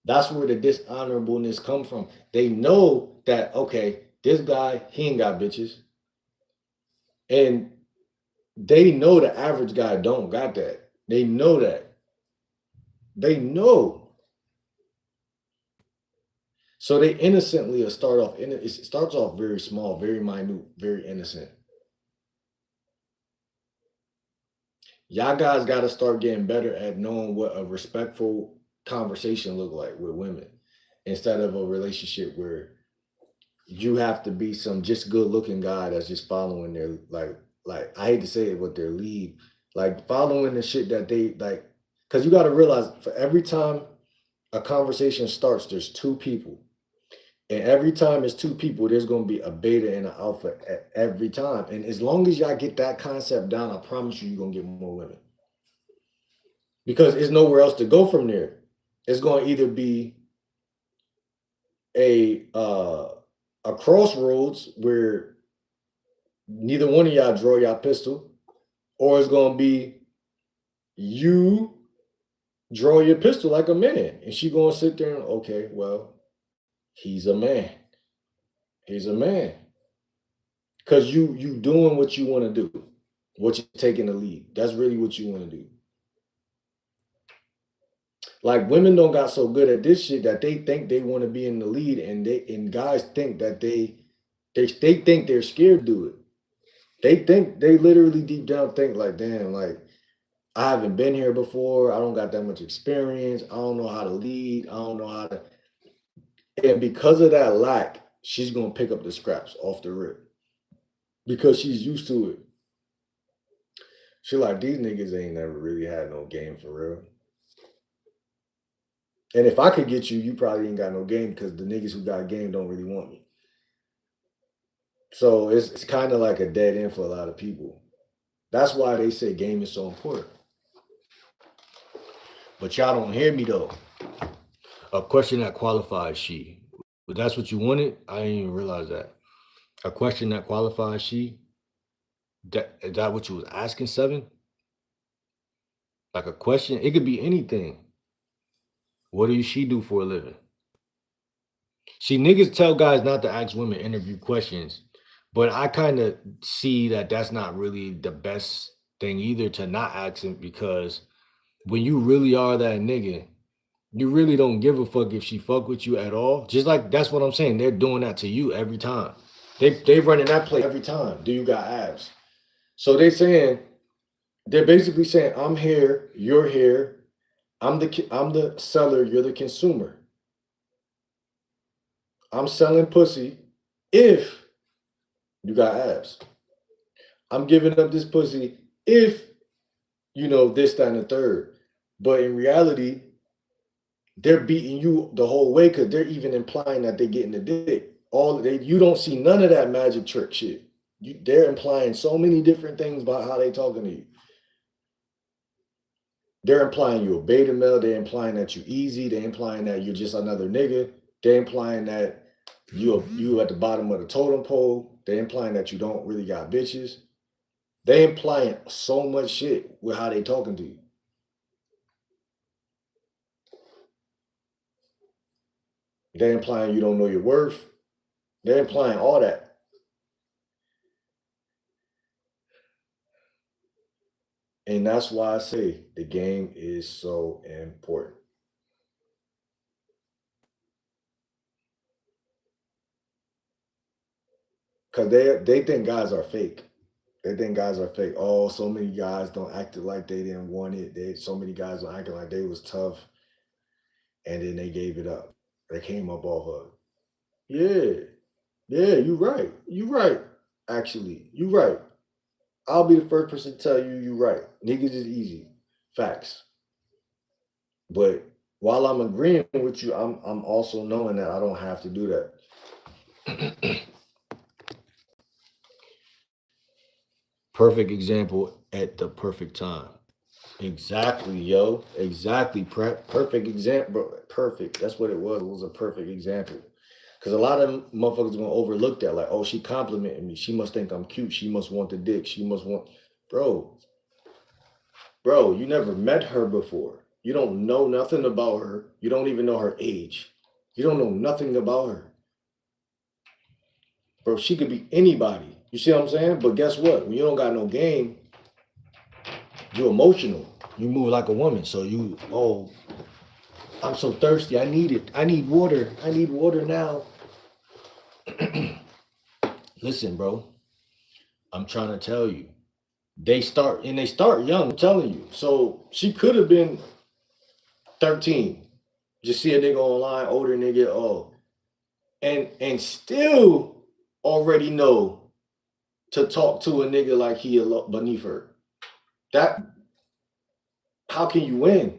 That's where the dishonorableness come from. They know that okay, this guy he ain't got bitches, and they know the average guy don't got that. They know that. They know. So they innocently start off. It starts off very small, very minute, very innocent. Y'all guys got to start getting better at knowing what a respectful conversation look like with women, instead of a relationship where you have to be some just good looking guy that's just following their like I hate to say it, but their lead, like following the shit that they like. Because you got to realize, for every time a conversation starts, there's two people. And every time it's two people, there's going to be a beta and an alpha every time. And as long as y'all get that concept down, I promise you're going to get more women. Because there's nowhere else to go from there. It's going to either be a crossroads where neither one of y'all draw y'all pistol, or it's going to be you draw your pistol like a man. And she going to sit there and, okay, well, he's a man. He's a man. Because you doing what you want to do, what you're taking the lead. That's really what you want to do. Like, women don't got so good at this shit that they think they want to be in the lead, and guys think that they think they're scared to do it. They literally deep down think like, damn, like, I haven't been here before. I don't got that much experience. I don't know how to lead. I don't know how to. And because of that lack, she's gonna pick up the scraps off the rip because she's used to it. She like, these niggas ain't never really had no game for real. And if I could get you, you probably ain't got no game, because the niggas who got game don't really want me. So it's kind of like a dead end for a lot of people. That's why they say game is so important. But y'all don't hear me though. A question that qualifies she. But that's what you wanted? I didn't even realize that. A question that qualifies she. Is that what you was asking, Seven? Like a question? It could be anything. What does she do for a living? See, niggas tell guys not to ask women interview questions, but I kind of see that that's not really the best thing either, to not ask them, because when you really are that nigga, you really don't give a fuck if she fuck with you at all. Just like, that's what I'm saying. They're doing that to you every time. They running that play every time. Do you got abs? So they're basically saying, I'm here, you're here. I'm the seller, you're the consumer. I'm selling pussy if you got abs. I'm giving up this pussy if you know this, that, and the third. But in reality, they're beating you the whole way, because they're even implying that they're getting the dick. You don't see none of that magic trick shit. They're implying so many different things about how they talking to you. They're implying you're a beta male. They're implying that you're easy. They're implying that you're just another nigga. They're implying that you at the bottom of the totem pole. They're implying that you don't really got bitches. They're implying so much shit with how they talking to you. They're implying you don't know your worth. They're implying all that. And that's why I say the game is so important. Because they think guys are fake. They think guys are fake. Oh, so many guys don't act like they didn't want it. So many guys don't acting like they was tough, and then they gave it up. They came up off of it. Yeah, you right. You right. Actually, you right. I'll be the first person to tell you you right. Niggas is easy. Facts. But while I'm agreeing with you, I'm also knowing that I don't have to do that. Perfect example at the perfect time. Exactly, yo. Exactly. Perfect example. Perfect. That's what it was. It was a perfect example. Because a lot of motherfuckers gonna overlook that. Like, oh, she complimented me. She must think I'm cute. She must want the dick. She must want. Bro, you never met her before. You don't know nothing about her. You don't even know her age. You don't know nothing about her. Bro, she could be anybody. You see what I'm saying? But guess what? When you don't got no game, you're emotional. You move like a woman. So I'm so thirsty. I need it. I need water. I need water now. Listen, bro, I'm trying to tell you. They start young, I'm telling you. So she could have been 13. Just see a nigga online, older nigga, oh, and still already know to talk to a nigga like he beneath her. That how can you win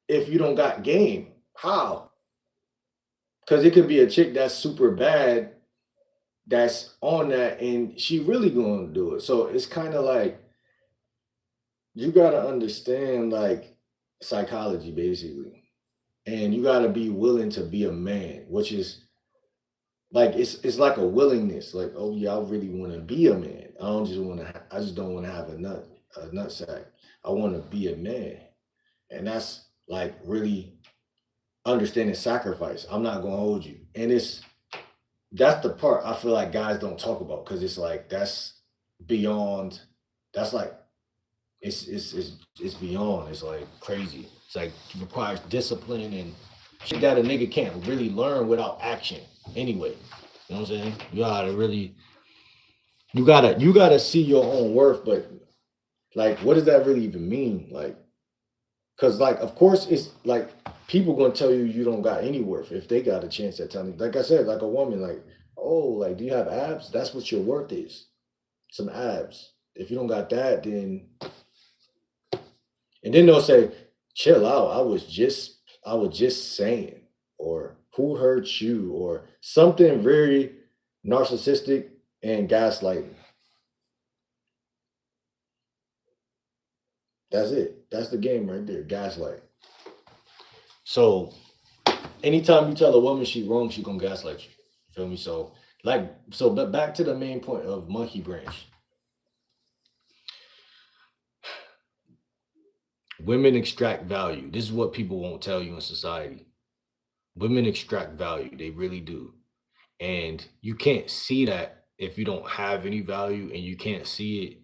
if you don't got game? How? Because it could be a chick that's super bad that's on that and she really gonna do it. So it's kind of like you gotta understand like psychology basically. And you gotta be willing to be a man, which is like it's like a willingness, like, oh yeah, I really wanna be a man. I just don't wanna have a nut sack. I wanna be a man. And that's like really understanding sacrifice. I'm not gonna hold you. And that's the part I feel like guys don't talk about because it's like that's beyond. That's like it's beyond. It's like crazy. It's like it requires discipline and shit that a nigga can't really learn without action. Anyway, you know what I'm saying? You gotta see your own worth, but like, what does that really even mean? Like, cause like, of course, it's like people gonna tell you you don't got any worth if they got a chance at telling. Like I said, like a woman, like, oh, like, do you have abs? That's what your worth is. Some abs. If you don't got that, then and then they'll say, chill out. I was just saying, or who hurt you, or something very narcissistic and gaslighting. That's it. That's the game right there. Gaslight. So anytime you tell a woman she wrong, she gonna gaslight you. Feel me? So but back to the main point of monkey branch. Women extract value. This is what people won't tell you in society. Women extract value. They really do. And you can't see that if you don't have any value and you can't see it.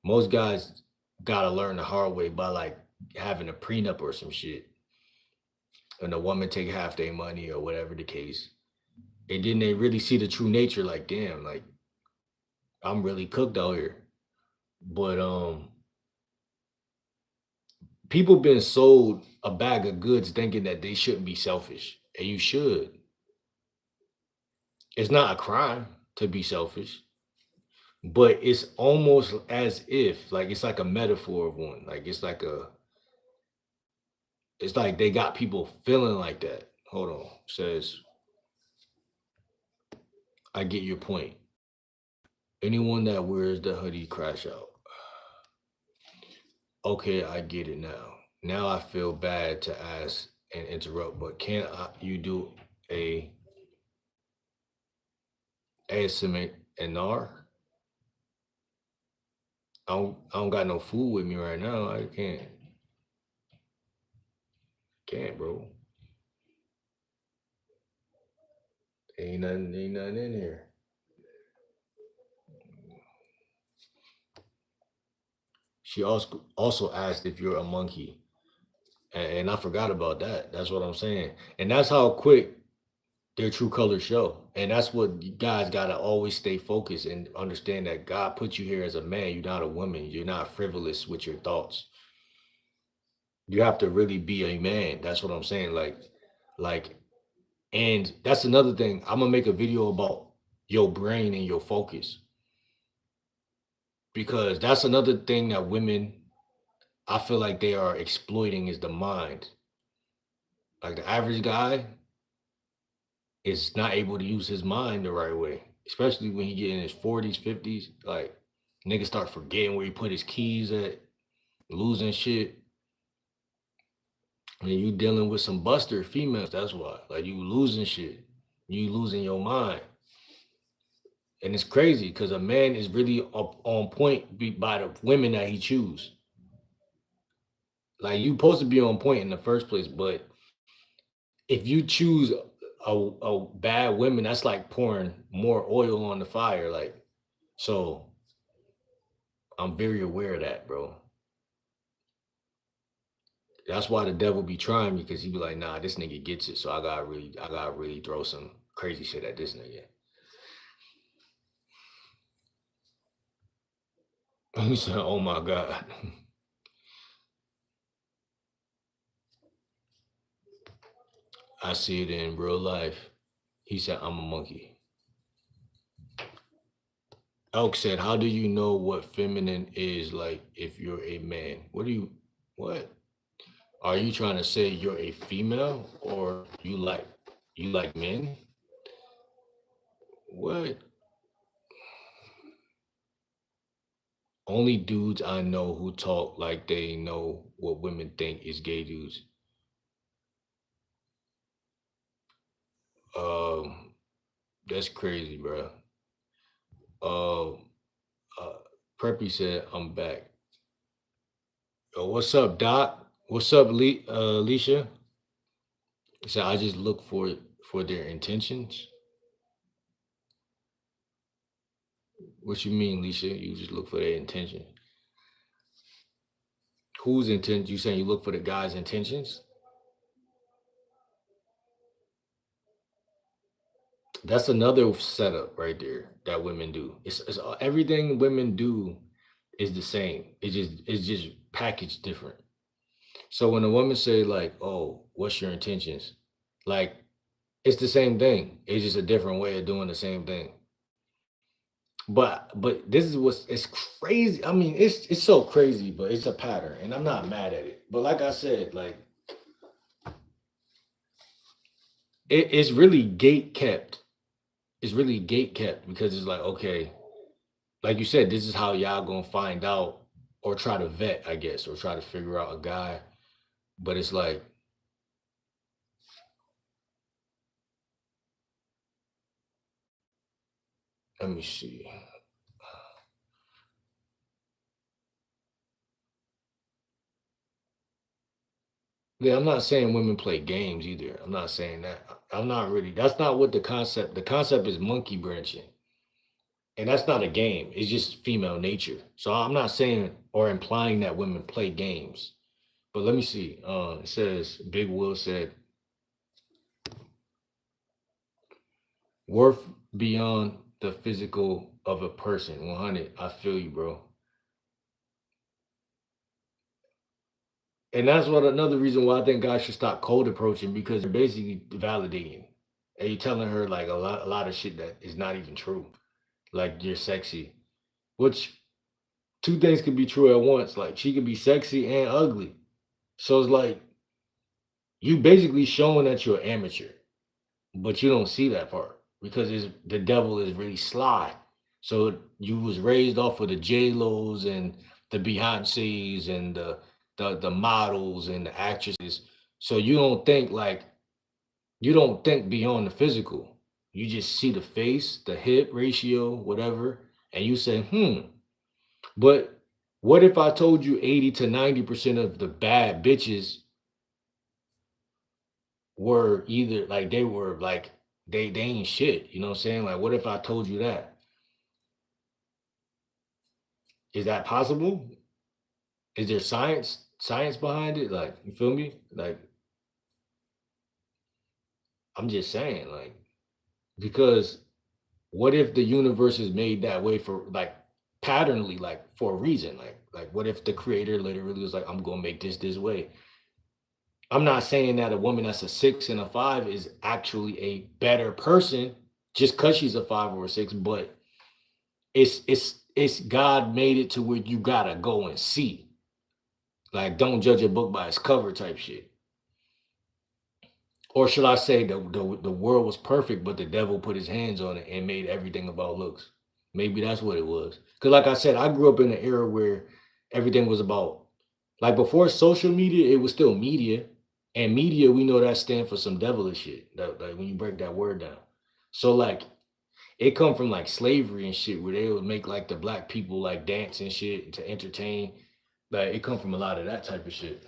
Most guys gotta learn the hard way by like having a prenup or some shit. And the woman take half their money or whatever the case. And then they really see the true nature, like, damn, like I'm really cooked out here. But people been sold a bag of goods thinking that they shouldn't be selfish. And you should. It's not a crime to be selfish, but it's almost as if like it's like a metaphor of one. Like it's like they got people feeling like that. Hold on. Says, I get your point. Anyone that wears the hoodie crash out. Okay, I get it now. Now I feel bad to ask and interrupt, but you do a ASMR and R? I don't got no food with me right now. I can't, bro. Ain't nothing in here. She also asked if you're a monkey, and I forgot about that. That's what I'm saying, and that's how quick their true colors show. And that's what you guys gotta always stay focused and understand that God put you here as a man. You're not a woman. You're not frivolous with your thoughts. You have to really be a man. That's what I'm saying. Like, and that's another thing. I'm gonna make a video about your brain and your focus because that's another thing that women, I feel like they are exploiting is the mind. Like the average guy is not able to use his mind the right way, especially when he get in his 40s, 50s. Like niggas start forgetting where he put his keys at, losing shit. And you dealing with some buster females, that's why. Like you losing shit. You losing your mind. And it's crazy because a man is really up on point by the women that he choose. Like you supposed to be on point in the first place, but if you choose a bad woman, that's like pouring more oil on the fire. Like, so I'm very aware of that, bro. That's why the devil be trying me because he be like, nah, this nigga gets it. So I gotta really throw some crazy shit at this nigga. He said, oh my God. I see it in real life. He said, I'm a monkey. Elk said, how do you know what feminine is like if you're a man? What? Are you trying to say you're a female or you like men? What? Only dudes I know who talk like they know what women think is gay dudes. Um, that's crazy, bro. Um, Preppy said, I'm back. What's up, Doc? What's up, Alicia? So I just look for their intentions. What you mean, Alicia? You just look for their intention. Whose intent? You saying you look for the guy's intentions? That's another setup right there that women do. It's everything women do is the same. It's just packaged different. So when a woman say like, "Oh, what's your intentions?" Like it's the same thing. It's just a different way of doing the same thing. But this is what's it's crazy. I mean, it's so crazy, but it's a pattern, and I'm not mad at it. But like I said, like it's really gate kept. It's really gate kept because it's like, okay, like you said, this is how y'all gonna find out or try to vet, I guess, or try to figure out a guy. But it's like, let me see. Yeah, I'm not saying women play games either. I'm not saying that. I'm not really. That's not what the concept. The concept is monkey branching, and that's not a game. It's just female nature. So I'm not saying or implying that women play games. But let me see. It says Big Will said worth beyond the physical of a person. 100. I feel you, bro. And that's what another reason why I think guys should stop cold approaching because they're basically validating. And you're telling her like a lot of shit that is not even true. Like you're sexy. Which two things could be true at once. Like she could be sexy and ugly. So it's like you basically showing that you're amateur, but you don't see that part because the devil is really sly. So you was raised off of the J Lo's and the Beyoncé's and the models and the actresses. So you don't think beyond the physical. You just see the face, the hip ratio, whatever, and you say, But what if I told you 80 to 90% of the bad bitches were either like they were like they ain't shit, you know what I'm saying? Like what if I told you that? Is that possible? Is there science behind it? Like, you feel me? Like I'm just saying like because what if the universe is made that way for like patternly like for a reason? Like what if the creator literally was like I'm going to make this way? I'm not saying that a woman that's a 6 and a 5 is actually a better person just cuz she's a 5 or a 6, but it's God made it to where you got to go and see. Like don't judge a book by its cover type shit. Or should I say the world was perfect, but the devil put his hands on it and made everything about looks? Maybe that's what it was. Because, like I said, I grew up in an era where everything was about, like before social media, it was still media. And media, we know that stand for some devilish shit. Like when you break that word down. So, like, it come from like slavery and shit where they would make like the black people like dance and shit to entertain. Like, it come from a lot of that type of shit.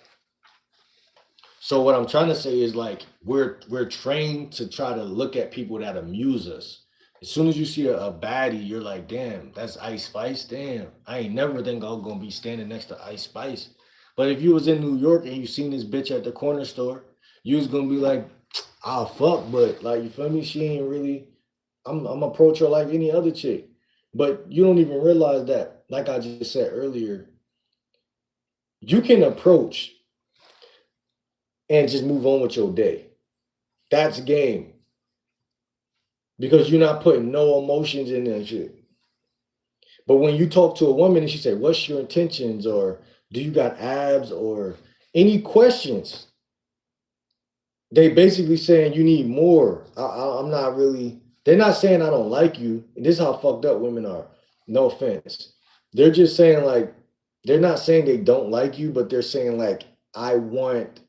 So what I'm trying to say is like we're trained to try to look at people that amuse us. As soon as you see a baddie, you're like, damn, that's Ice Spice. Damn, I ain't never think I'm gonna be standing next to Ice Spice. But if you was in New York and you seen this bitch at the corner store, you was gonna be like, ah fuck, but like you feel me? She ain't really. I'm approach her like any other chick. But you don't even realize that, like I just said earlier, you can approach and just move on with your day. That's game. Because you're not putting no emotions in that shit. But when you talk to a woman and she say, "What's your intentions?" or "Do you got abs?" or any questions, they basically saying you need more. I'm not really. They're not saying I don't like you. And this is how fucked up women are. No offense. They're just saying like they're not saying they don't like you, but they're saying like I want.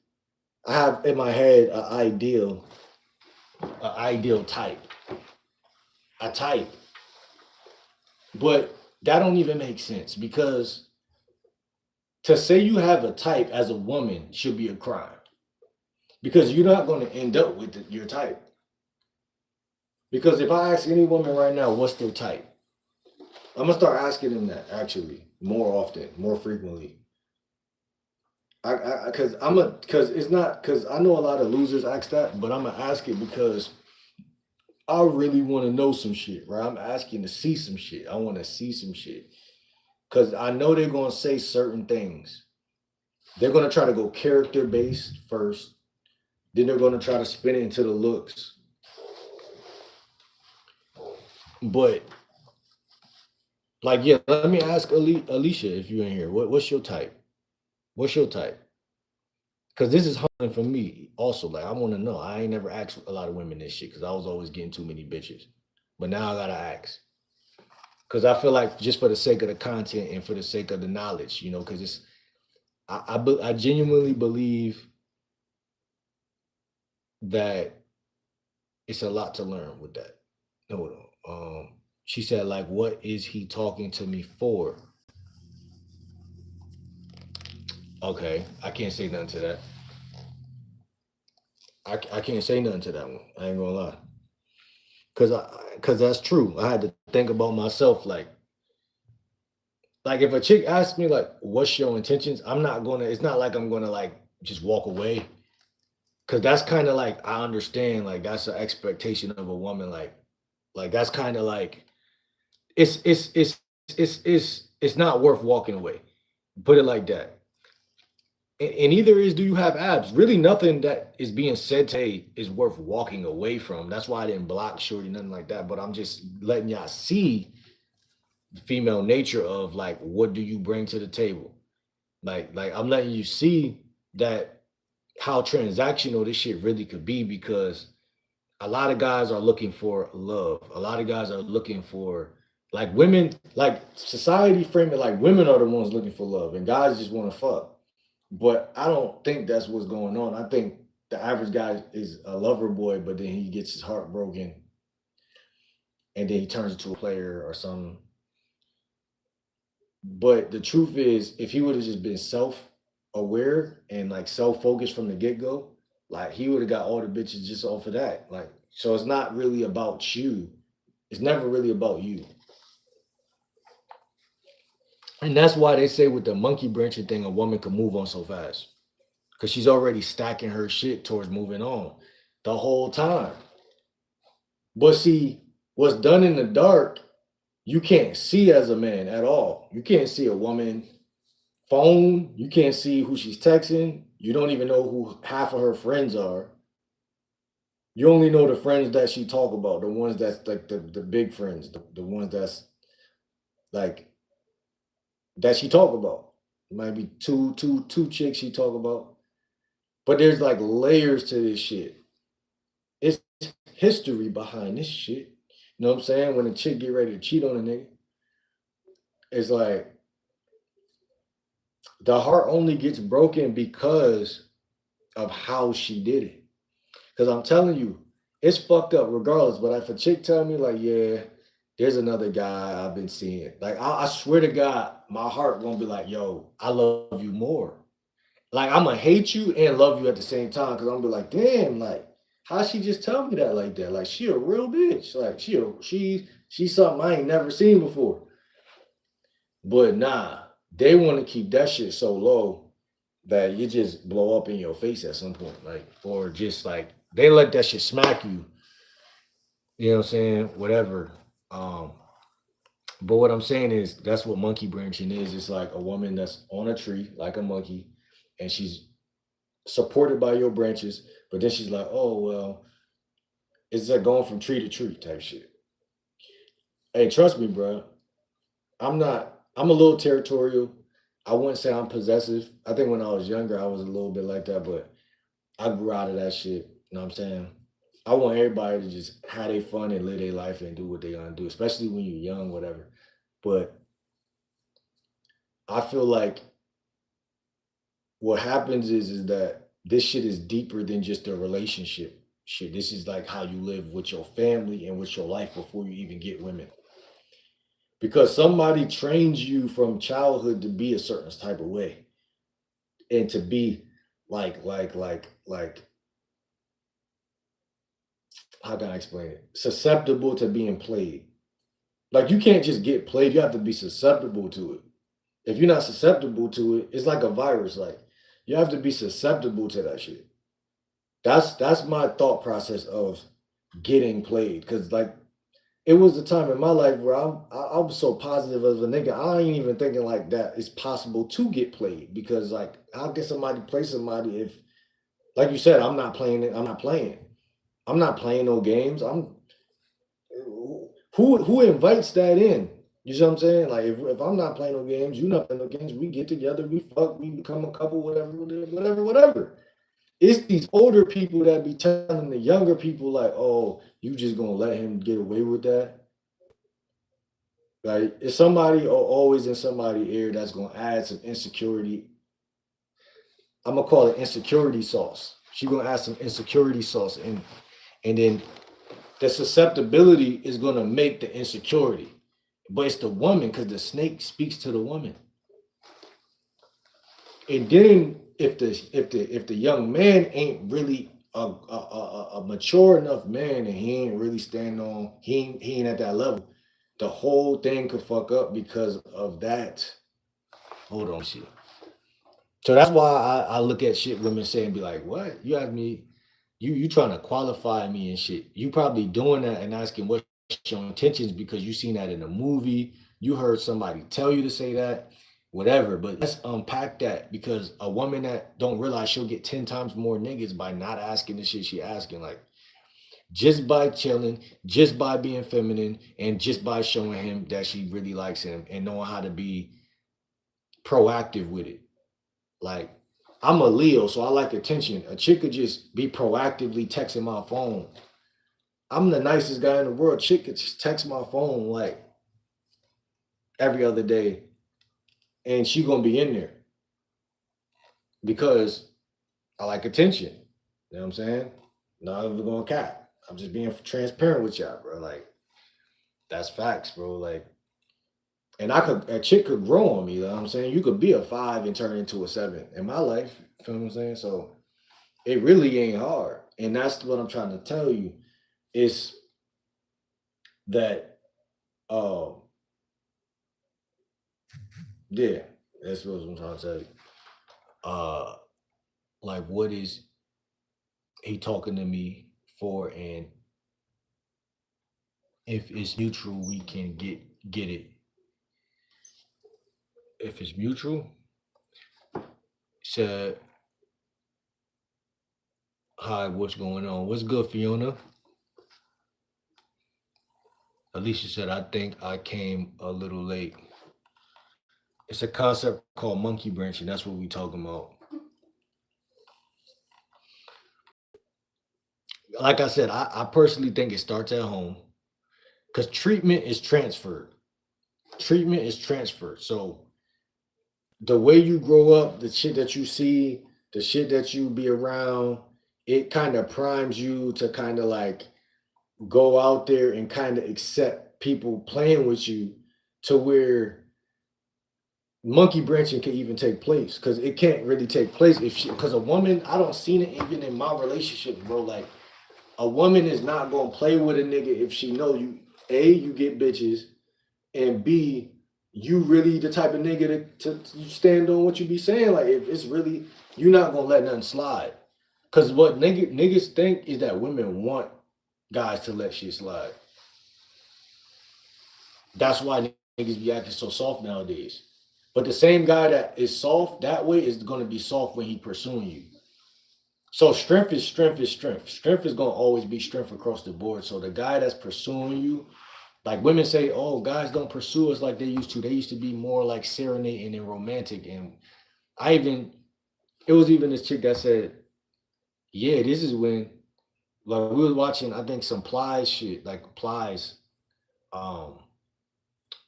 I have in my head an ideal type, a type. But that don't even make sense because to say you have a type as a woman should be a crime because you're not going to end up with your type. Because if I ask any woman right now, what's their type? I'm gonna start asking them that actually more often, more frequently. Because it's not because I know a lot of losers ask that, but I'm gonna ask it because I really want to know some shit, right? I'm asking to see some shit. I want to see some shit because I know they're gonna say certain things. They're gonna try to go character based first, then they're gonna try to spin it into the looks. But like, yeah, let me ask Alicia if you're in here. What's your type? What's your type? Because this is hunting for me also. Like, I want to know. I ain't never asked a lot of women this shit because I was always getting too many bitches. But now I gotta ask because I feel like just for the sake of the content and for the sake of the knowledge, because it's I genuinely believe that it's a lot to learn with that. Hold on. She said like, "What is he talking to me for?" Okay, I can't say nothing to that. I can't say nothing to that one. I ain't gonna lie, cause that's true. I had to think about myself. Like if a chick asks me like, "What's your intentions?" I'm not gonna. It's not like I'm gonna like just walk away, cause that's kind of like I understand. Like that's an expectation of a woman. Like that's kind of like it's it's it's it's not worth walking away. Put it like that. And either is do you have abs? Really, nothing that is being said today is worth walking away from. That's why I didn't block Shorty, nothing like that. But I'm just letting y'all see the female nature of like what do you bring to the table. Like I'm letting you see that how transactional this shit really could be because a lot of guys are looking for love. A lot of guys are looking for like women, like society frame it like women are the ones looking for love and guys just want to fuck. But I don't think that's what's going on. I think the average guy is a lover boy, but then he gets his heart broken and then he turns into a player or something. But the truth is, if he would have just been self aware and like self focused from the get go, like he would have got all the bitches just off of that. Like, so it's not really about you. It's never really about you. And that's why they say with the monkey branching thing, a woman can move on so fast. Because she's already stacking her shit towards moving on the whole time. But see, what's done in the dark, you can't see as a man at all. You can't see a woman phone. You can't see who she's texting. You don't even know who half of her friends are. You only know the friends that she talk about, the ones that's like the big friends, the ones that's like that she talk about. It might be two chicks she talk about. But there's like layers to this shit. It's history behind this shit. You know what I'm saying? When a chick get ready to cheat on a nigga, it's like the heart only gets broken because of how she did it. Because I'm telling you, it's fucked up regardless. But if a chick tell me like, yeah, there's another guy I've been seeing, like I swear to God, my heart gonna be like, yo, I love you more. Like I'm gonna hate you and love you at the same time. Because I'm gonna be like, damn, like how she just tell me that like that? Like she a real bitch. Like she's something I ain't never seen before. But nah, they want to keep that shit so low. that you just blow up in your face at some point, like, or just like they let that shit smack you. You know what I'm saying? Whatever. Um, but what I'm saying is that's what monkey branching is. It's like a woman that's on a tree, like a monkey, and she's supported by your branches, but then she's like, oh well, it's like going from tree to tree type shit. Hey, trust me, bro. I'm not. I'm a little territorial. I wouldn't say I'm possessive. I think when I was younger, I was a little bit like that, but I grew out of that shit. You know what I'm saying? I want everybody to just have their fun and live their life and do what they gonna do, especially when you're young, whatever. But I feel like what happens is that this shit is deeper than just a relationship shit. This is like how you live with your family and with your life before you even get women. Because somebody trains you from childhood to be a certain type of way and to be like how can I explain it? Susceptible to being played. Like you can't just get played, you have to be susceptible to it. If you're not susceptible to it, it's like a virus. Like you have to be susceptible to that shit. That's my thought process of getting played. Cause like it was a time in my life where I was so positive as a nigga. I ain't even thinking like that it's possible to get played because like how can somebody play somebody if like you said I'm not playing it. I'm not playing. I'm not playing no games. I'm who invites that in? You see what I'm saying? Like if I'm not playing no games, you not playing no games. We get together, we fuck, we become a couple, whatever, whatever, whatever. It's these older people that be telling the younger people like, "Oh, you just gonna let him get away with that?" Like, it's somebody always in somebody's ear that's gonna add some insecurity. I'm gonna call it insecurity sauce. She gonna add some insecurity sauce, and then the susceptibility is gonna make the insecurity, but it's the woman because the snake speaks to the woman. And then if the young man ain't really a mature enough man and he ain't really stand on he ain't at that level, the whole thing could fuck up because of that. Hold on, shit. So that's why I look at shit women say and be like, what? You ask me, you trying to qualify me and shit. You probably doing that and asking what's your intentions because you seen that in a movie. You heard somebody tell you to say that, whatever. But let's unpack that because a woman that don't realize she'll get 10 times more niggas by not asking the shit she asking. Like just by chilling, just by being feminine, and just by showing him that she really likes him and knowing how to be proactive with it. Like I'm a Leo, so I like attention. A chick could just be proactively texting my phone. I'm the nicest guy in the world. Chick could just text my phone like every other day, and she gonna be in there because I like attention. You know what I'm saying? Not even gonna cap. I'm just being transparent with y'all, bro. Like that's facts, bro. Like, and a chick could grow on me. You know what I'm saying? You could be a 5 and turn into a 7 in my life. You feel what I'm saying? So it really ain't hard. And that's what I'm trying to tell you is that, um, yeah, that's what I'm trying to tell you. Uh, like, what is he talking to me for? And if it's mutual, we can get it. If it's mutual, said, hi, what's going on? What's good, Fiona? Alicia said, I think I came a little late. It's a concept called monkey branching. That's what we talking about. Like I said, I personally think it starts at home because treatment is transferred. Treatment is transferred. So the way you grow up, the shit that you see, the shit that you be around, it kind of primes you to kind of like go out there and kind of accept people playing with you to where monkey branching can even take place because it can't really take place if she because a woman I don't seen it even in my relationship, bro. Like a woman is not gonna play with a nigga if she know you A, you get bitches, and B, you really the type of nigga to you stand on what you be saying. Like if it's really you're not gonna let nothing slide. Cause what niggas think is that women want guys to let shit slide. That's why niggas be acting so soft nowadays. But the same guy that is soft that way is gonna be soft when he pursuing you. So strength is strength is strength. Strength is gonna always be strength across the board. So the guy that's pursuing you, like women say, oh, guys don't pursue us like they used to. They used to be more like serenading and romantic. And I even, it was even this chick that said, yeah, this is when, like we was watching, I think some Plies shit, like um,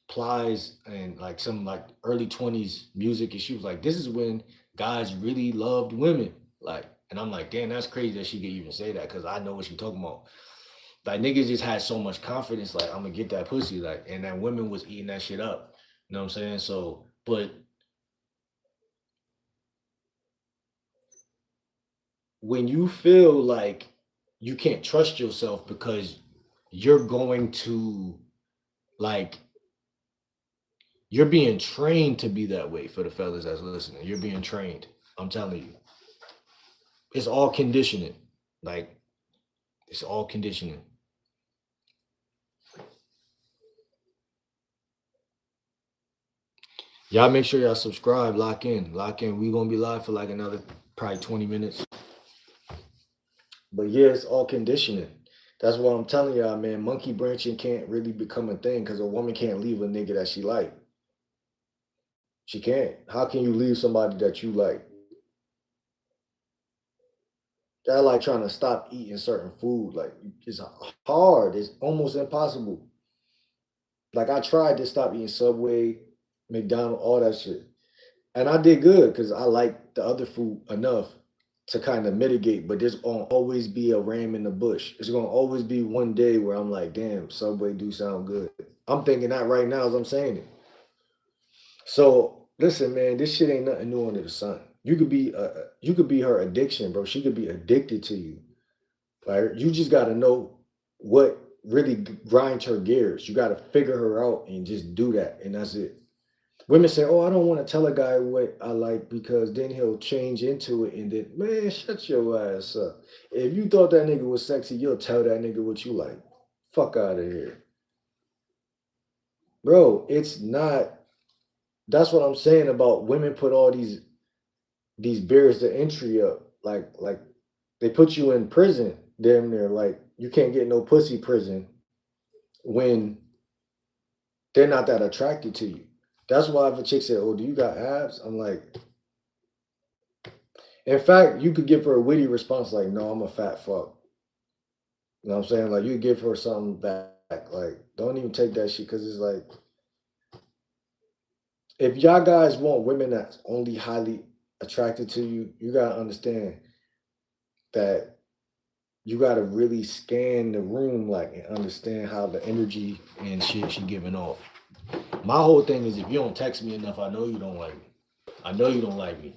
Plies and like some like early 20s music. And she was like, this is when guys really loved women. Like, and I'm like, damn, that's crazy that she could even say that because I know what she talking about. Like niggas just had so much confidence, like I'm gonna get that pussy, like, and that women was eating that shit up. You know what I'm saying? So, but when you feel like you can't trust yourself because you're going to like you're being trained to be that way for the fellas that's listening. You're being trained. I'm telling you. It's all conditioning. Like it's all conditioning. Y'all make sure y'all subscribe, lock in. Lock in. We gonna be live for like another probably 20 minutes. But yeah, it's all conditioning. That's what I'm telling y'all, man. Monkey branching can't really become a thing because a woman can't leave a nigga that she like. She can't. How can you leave somebody that you like? That like trying to stop eating certain food. Like it's hard. It's almost impossible. Like I tried to stop eating Subway, McDonald's, all that shit. And I did good because I like the other food enough to kind of mitigate, but there's gonna always be a ram in the bush. There's gonna always be one day where I'm like, damn, Subway do sound good. I'm thinking that right now as I'm saying it. So listen, man, this shit ain't nothing new under the sun. You could be her addiction, bro. She could be addicted to you. Like you just gotta know what really grinds her gears. You gotta figure her out and just do that, and that's it. Women say, "Oh, I don't want to tell a guy what I like because then he'll change into it." And then, man, shut your ass up. If you thought that nigga was sexy, you'll tell that nigga what you like. Fuck out of here, bro. It's not. That's what I'm saying about women put all these barriers to entry up. Like they put you in prison, damn near. Like you can't get no pussy prison when they're not that attracted to you. That's why if a chick said, "Oh, do you got abs?" I'm like, in fact, you could give her a witty response like, "No, I'm a fat fuck." You know what I'm saying? Like you give her something back. Like don't even take that shit because it's like if y'all guys want women that's only highly attracted to you, you gotta understand that you gotta really scan the room like and understand how the energy and shit she giving off. My whole thing is if you don't text me enough, I know you don't like me. I know you don't like me.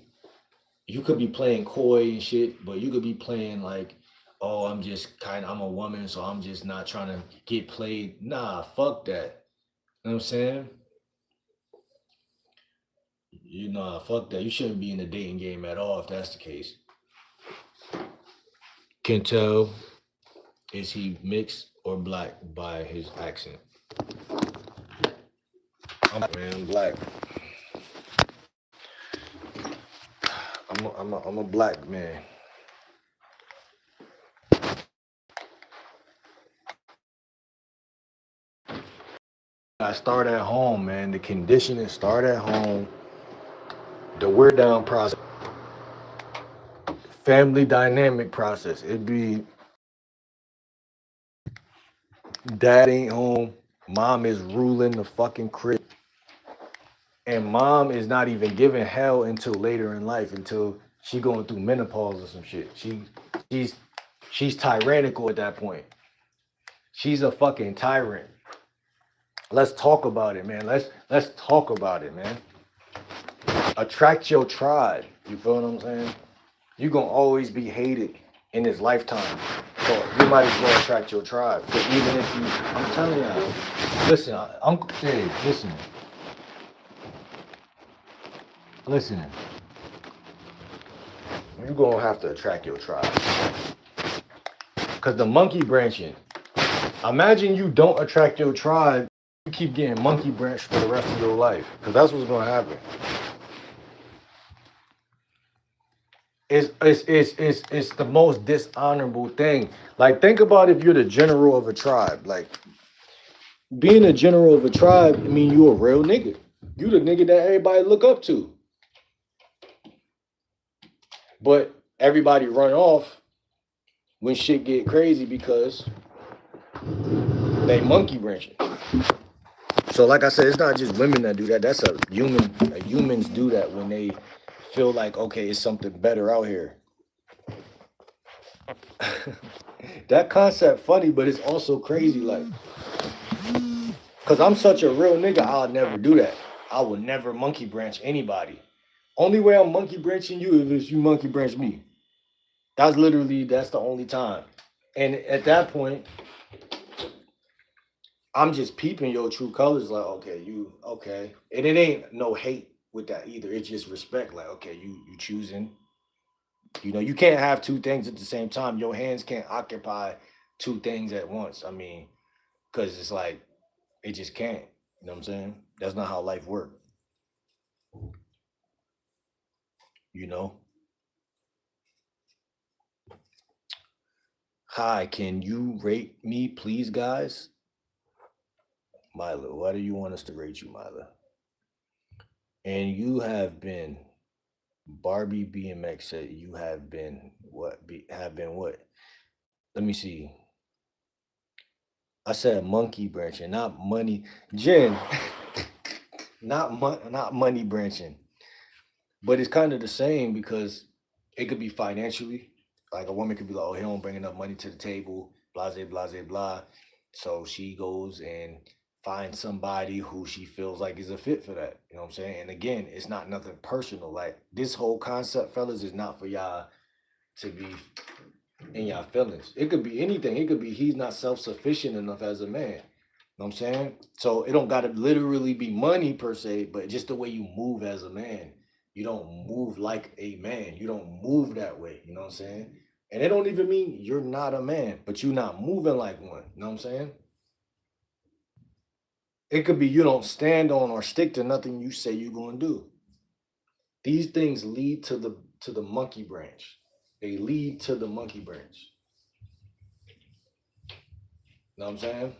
You could be playing coy and shit, but you could be playing like, oh, I'm a woman, so I'm just not trying to get played. Nah, fuck that. You know what I'm saying? You know, fuck that. You shouldn't be in the dating game at all if that's the case. Can tell is he mixed or black by his accent. I'm black. I'm a black man. I start at home, man. The conditioning start at home. The wear down process, family dynamic process. It'd be dad ain't home, mom is ruling the fucking crib, and mom is not even giving hell until later in life, until she going through menopause or some shit. She's she's tyrannical at that point. She's a fucking tyrant. Let's talk about it, man. Let's talk about it, man. Attract your tribe. You feel what I'm saying? You're gonna always be hated in this lifetime. So you might as well attract your tribe. Because even if you I'm telling you, listen, Uncle Dave, listen. Listen, you're gonna have to attract your tribe. Cause the monkey branching. Imagine you don't attract your tribe, you keep getting monkey branched for the rest of your life. Cause that's what's gonna happen. It's the most dishonorable thing. Like think about if you're the general of a tribe. Like being a general of a tribe, I mean you a real nigga. You the nigga that everybody look up to. But everybody run off when shit get crazy because they monkey branching. So like I said, it's not just women that do that. That's a human. Humans do that when they feel like okay, it's something better out here. That concept funny, but it's also crazy. Like, cause I'm such a real nigga, I'll never do that. I will never monkey branch anybody. Only way I'm monkey branching you is if you monkey branch me. That's the only time. And at that point, I'm just peeping your true colors. Like, okay, you okay, and it ain't no hate with that either. It's just respect. Like, okay, you choosing. You know, you can't have two things at the same time. Your hands can't occupy two things at once. I mean, because it's like it just can't. You know what I'm saying? That's not how life works. You know. Hi, can you rate me, please, guys? Mila, why do you want us to rate you, Mila? And you have been Barbie BMX said you have been what? Have been what? Let me see. I said monkey branching, not money. Jen, not money branching. But it's kind of the same because it could be financially. Like a woman could be like, oh, he don't bring enough money to the table, blah, blah, blah, blah. So she goes and finds somebody who she feels like is a fit for that. You know what I'm saying? And again, it's not nothing personal. Like this whole concept, fellas, is not for y'all to be in y'all feelings. It could be anything. It could be he's not self-sufficient enough as a man. You know what I'm saying? So it don't gotta literally be money per se, but just the way you move as a man. You don't move like a man. You don't move that way. You know what I'm saying? And it don't even mean you're not a man, but you're not moving like one. You know what I'm saying? It could be you don't stand on or stick to nothing you say you're gonna do. These things lead to the monkey branch. They lead to the monkey branch. You know what I'm saying?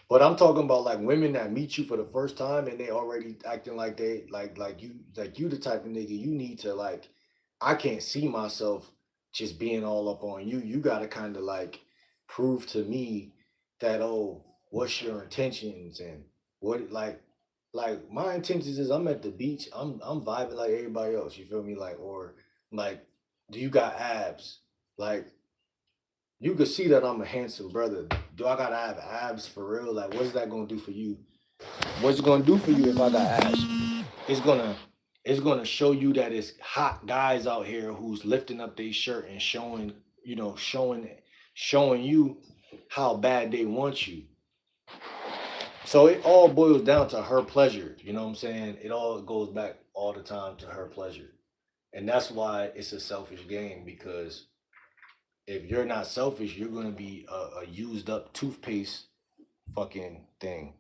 But I'm talking about like women that meet you for the first time and they already acting like they like you the type of nigga you need to like I can't see myself just being all up on you. You gotta kinda like prove to me that oh, what's your intentions and what like my intentions is I'm at the beach, I'm vibing like everybody else, you feel me? Like or like do you got abs? Like you could see that I'm a handsome brother. Do I gotta have abs for real? Like, what's that gonna do for you? What's it gonna do for you if I got abs? It's gonna it's gonna show you that it's hot guys out here who's lifting up their shirt and showing, you know, showing you how bad they want you. So it all boils down to her pleasure. You know what I'm saying? It all goes back all the time to her pleasure. And that's why it's a selfish game because if you're not selfish, you're gonna be a used up toothpaste fucking thing.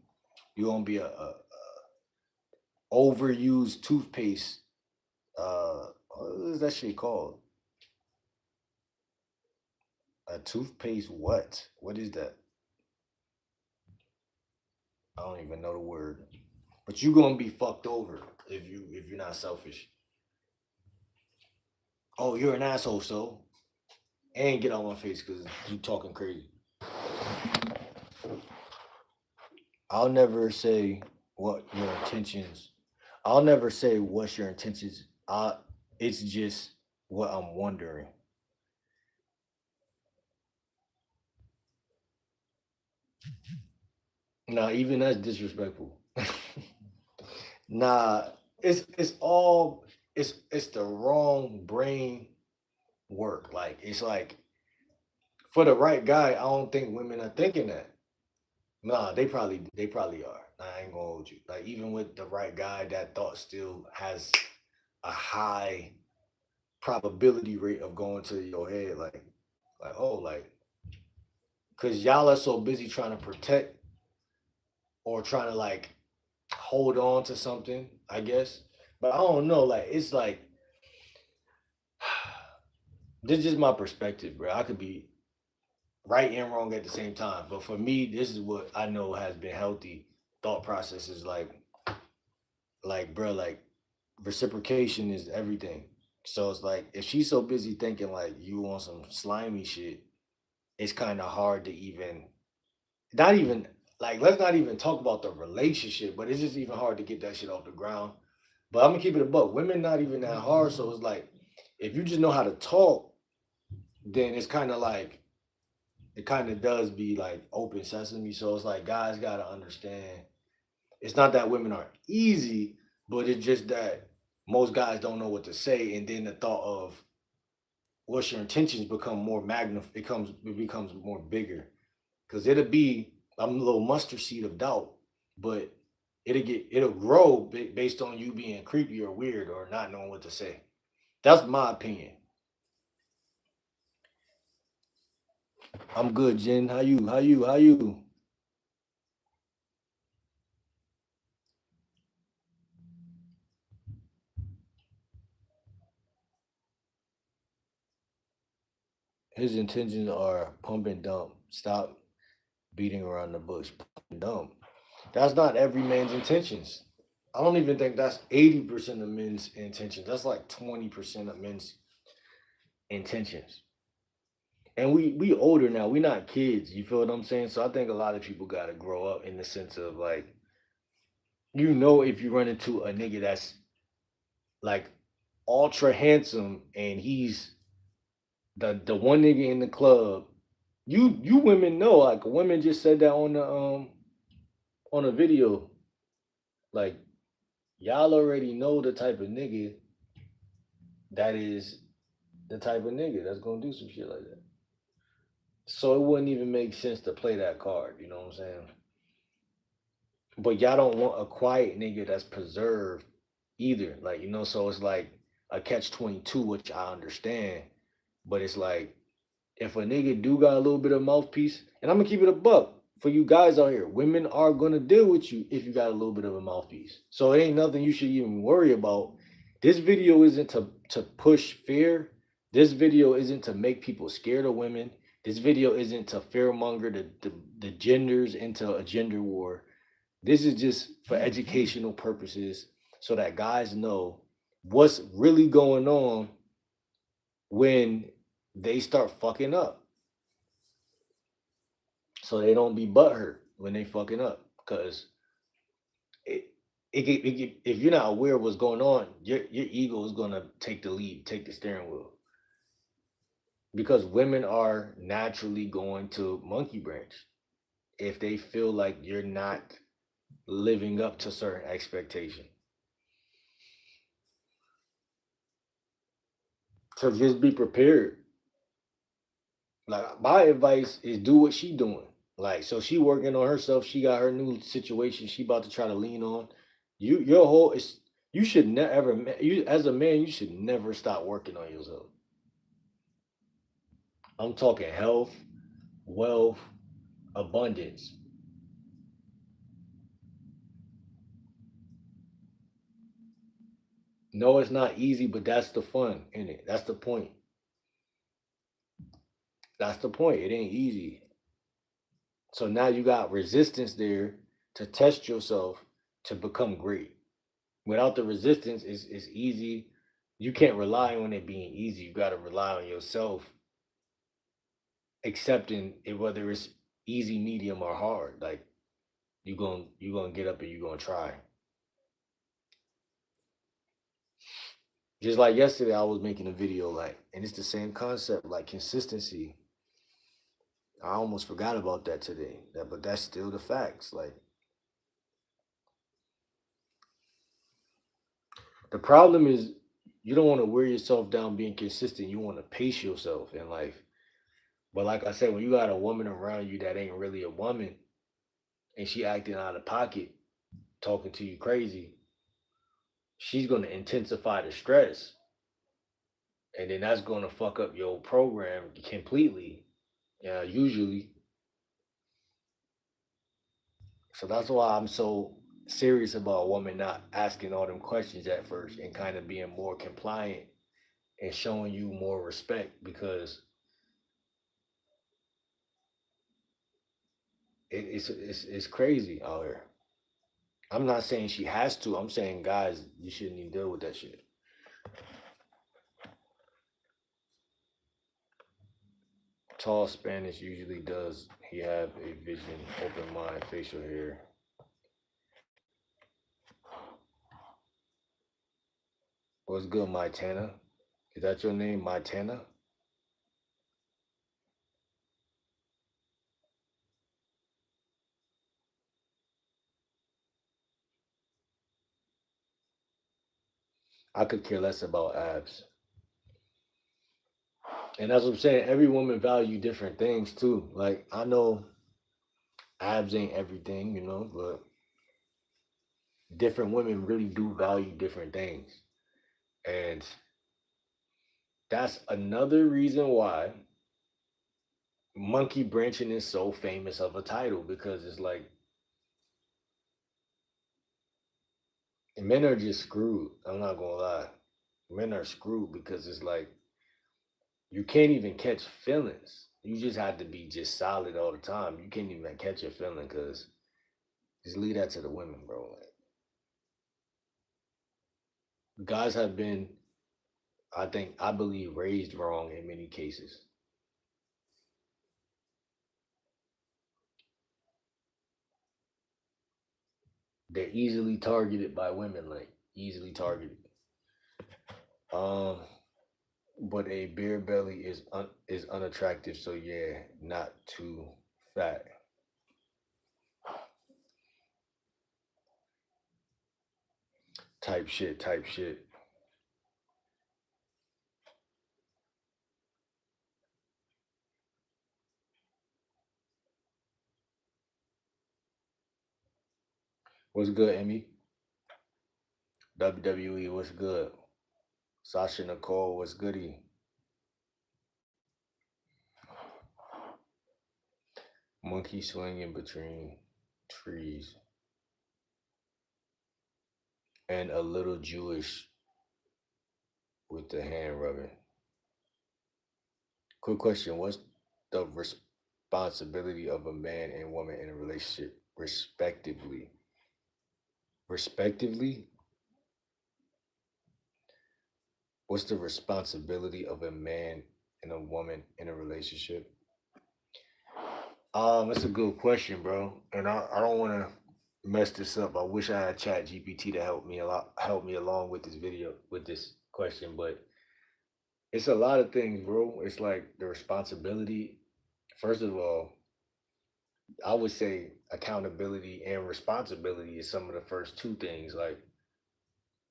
You're gonna be a overused toothpaste. What is that shit called? A toothpaste what? What is that? I don't even know the word. But you're gonna be fucked over if you're not selfish. Oh, you're an asshole, so and get on my face because you talking crazy. I'll never say what your intentions. I'll never say what's your intentions. It's just what I'm wondering. Nah, even that's disrespectful. Nah, it's the wrong brain work. Like it's like for the right guy, I don't think women are thinking that. Nah, they probably are. I ain't gonna hold you. Like even with the right guy, that thought still has a high probability rate of going to your head. Like oh, like because y'all are so busy trying to protect or trying to like hold on to something, I guess. But I don't know. Like it's like this is just my perspective, bro. I could be right and wrong at the same time. But for me, this is what I know has been healthy thought processes. Bro, like reciprocation is everything. So it's like if she's so busy thinking like you want some slimy shit, it's kind of hard to even, not even like let's not even talk about the relationship, but it's just even hard to get that shit off the ground. But I'm gonna keep it a buck. Women not even that hard, so it's like if you just know how to talk, then it's kind of like it kind of does be like open sesame. So it's like guys gotta understand. It's not that women are easy, but it's just that most guys don't know what to say, and then the thought of what's your intentions become more it becomes more bigger because it'll be a little mustard seed of doubt, but it'll grow based on you being creepy or weird or not knowing what to say. That's my opinion. I'm good, Jen. How you? How you? How you? His intentions are pump and dump. Stop beating around the bush. Pump and dump. That's not every man's intentions. I don't even think that's 80% of men's intentions. That's like 20% of men's intentions. And we older now. We not kids. You feel what I'm saying? So I think a lot of people gotta grow up in the sense of like, if you run into a nigga that's like ultra handsome and he's the one nigga in the club, you women know, like women just said that on a video, like y'all already know the type of nigga that is the type of nigga that's gonna do some shit like that. So it wouldn't even make sense to play that card, you know what I'm saying? But y'all don't want a quiet nigga that's preserved either. Like, so it's like a catch 22, which I understand. But it's like if a nigga do got a little bit of mouthpiece, and I'm gonna keep it a buck for you guys out here, women are gonna deal with you if you got a little bit of a mouthpiece. So it ain't nothing you should even worry about. This video isn't to push fear. This video isn't to make people scared of women. This video isn't to fearmonger the genders into a gender war. This is just for educational purposes so that guys know what's really going on when they start fucking up. So they don't be butthurt when they fucking up. Because it, if you're not aware of what's going on, your ego is going to take the lead, take the steering wheel. Because women are naturally going to monkey branch if they feel like you're not living up to certain expectation. So just be prepared. Like my advice is do what she doing. Like so she working on herself. She got her new situation. She about to try to lean on you. Your whole is you should never you as a man you should never stop working on yourself. I'm talking health, wealth, abundance. No, it's not easy, but that's the fun in it. That's the point. That's the point. It ain't easy. So now you got resistance there to test yourself to become great. Without the resistance, it's easy. You can't rely on it being easy. You got to rely on yourself accepting it, whether it's easy, medium, or hard. Like you gonna get up and you gonna try. Just like yesterday, I was making a video like, and it's the same concept, like consistency. I almost forgot about that today. But that's still the facts. Like the problem is you don't want to wear yourself down being consistent. You want to pace yourself in life. But like I said, when you got a woman around you that ain't really a woman, and she acting out of pocket, talking to you crazy, she's gonna intensify the stress, and then that's gonna fuck up your program completely. Yeah, usually. So that's why I'm so serious about a woman not asking all them questions at first and kind of being more compliant and showing you more respect because it's crazy out here. I'm not saying she has to. I'm saying guys, you shouldn't even deal with that shit. Tall Spanish usually does. He have a vision, open mind, facial hair. What's good, my Tana? Is that your name, my Tana? I could care less about abs. And that's what I'm saying. Every woman value different things too. Like I know abs ain't everything, but different women really do value different things. And that's another reason why monkey branching is so famous of a title because it's like men are just screwed. I'm not gonna lie. Men are screwed because it's like you can't even catch feelings. You just have to be just solid all the time. You can't even catch a feeling because just leave that to the women, bro. Like, guys have been, I believe, raised wrong in many cases. They're easily targeted by women, like easily targeted. Um, but a bare belly is unattractive, so yeah, not too fat. Type shit, type shit. What's good, Emmy? WWE, what's good? Sasha Nicole, what's goody? Monkey swinging between trees and a little Jewish with the hand rubbing. Quick question: what's the responsibility of a man and woman in a relationship, respectively? Respectively, what's the responsibility of a man and a woman in a relationship? That's a good question, bro. And I don't want to mess this up. I wish I had Chat GPT to help me along with this video with this question, but it's a lot of things, bro. It's like the responsibility. First of all, I would say accountability and responsibility is some of the first two things. Like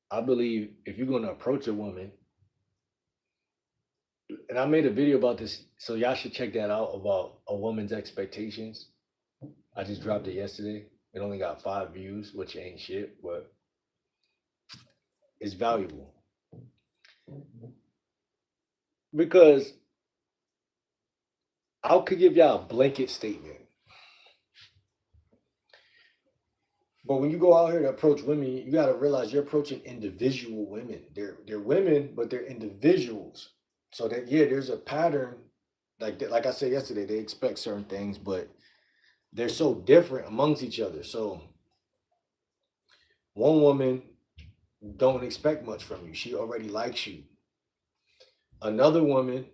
I believe if you're gonna approach a woman, and I made a video about this, so y'all should check that out about a woman's expectations. I just dropped it yesterday. It only got 5 views, which ain't shit, but it's valuable because I could give y'all a blanket statement, but when you go out here to approach women, you got to realize you're approaching individual women. They're women, but they're individuals. So that yeah, there's a pattern. Like I said yesterday, they expect certain things, but they're so different amongst each other. So one woman don't expect much from you. She already likes you. Another woman,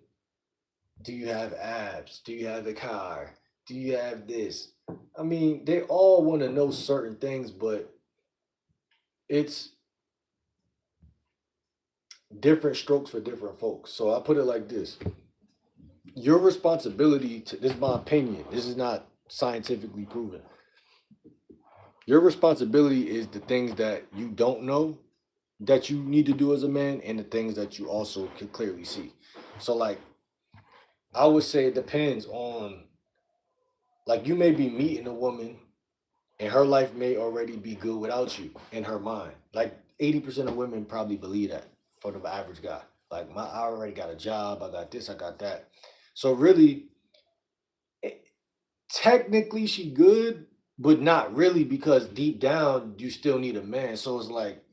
do you have abs? Do you have a car? Do you have this? I mean, they all want to know certain things, but it's different strokes for different folks. So I put it like this. Your responsibility to this is my opinion. This is not scientifically proven. Your responsibility is the things that you don't know that you need to do as a man and the things that you also can clearly see. So like I would say it depends on like you may be meeting a woman and her life may already be good without you in her mind. Like 80% of women probably believe that for the average guy. Like I already got a job, I got this, I got that. So really, it, technically she good, but not really because deep down you still need a man. So it's like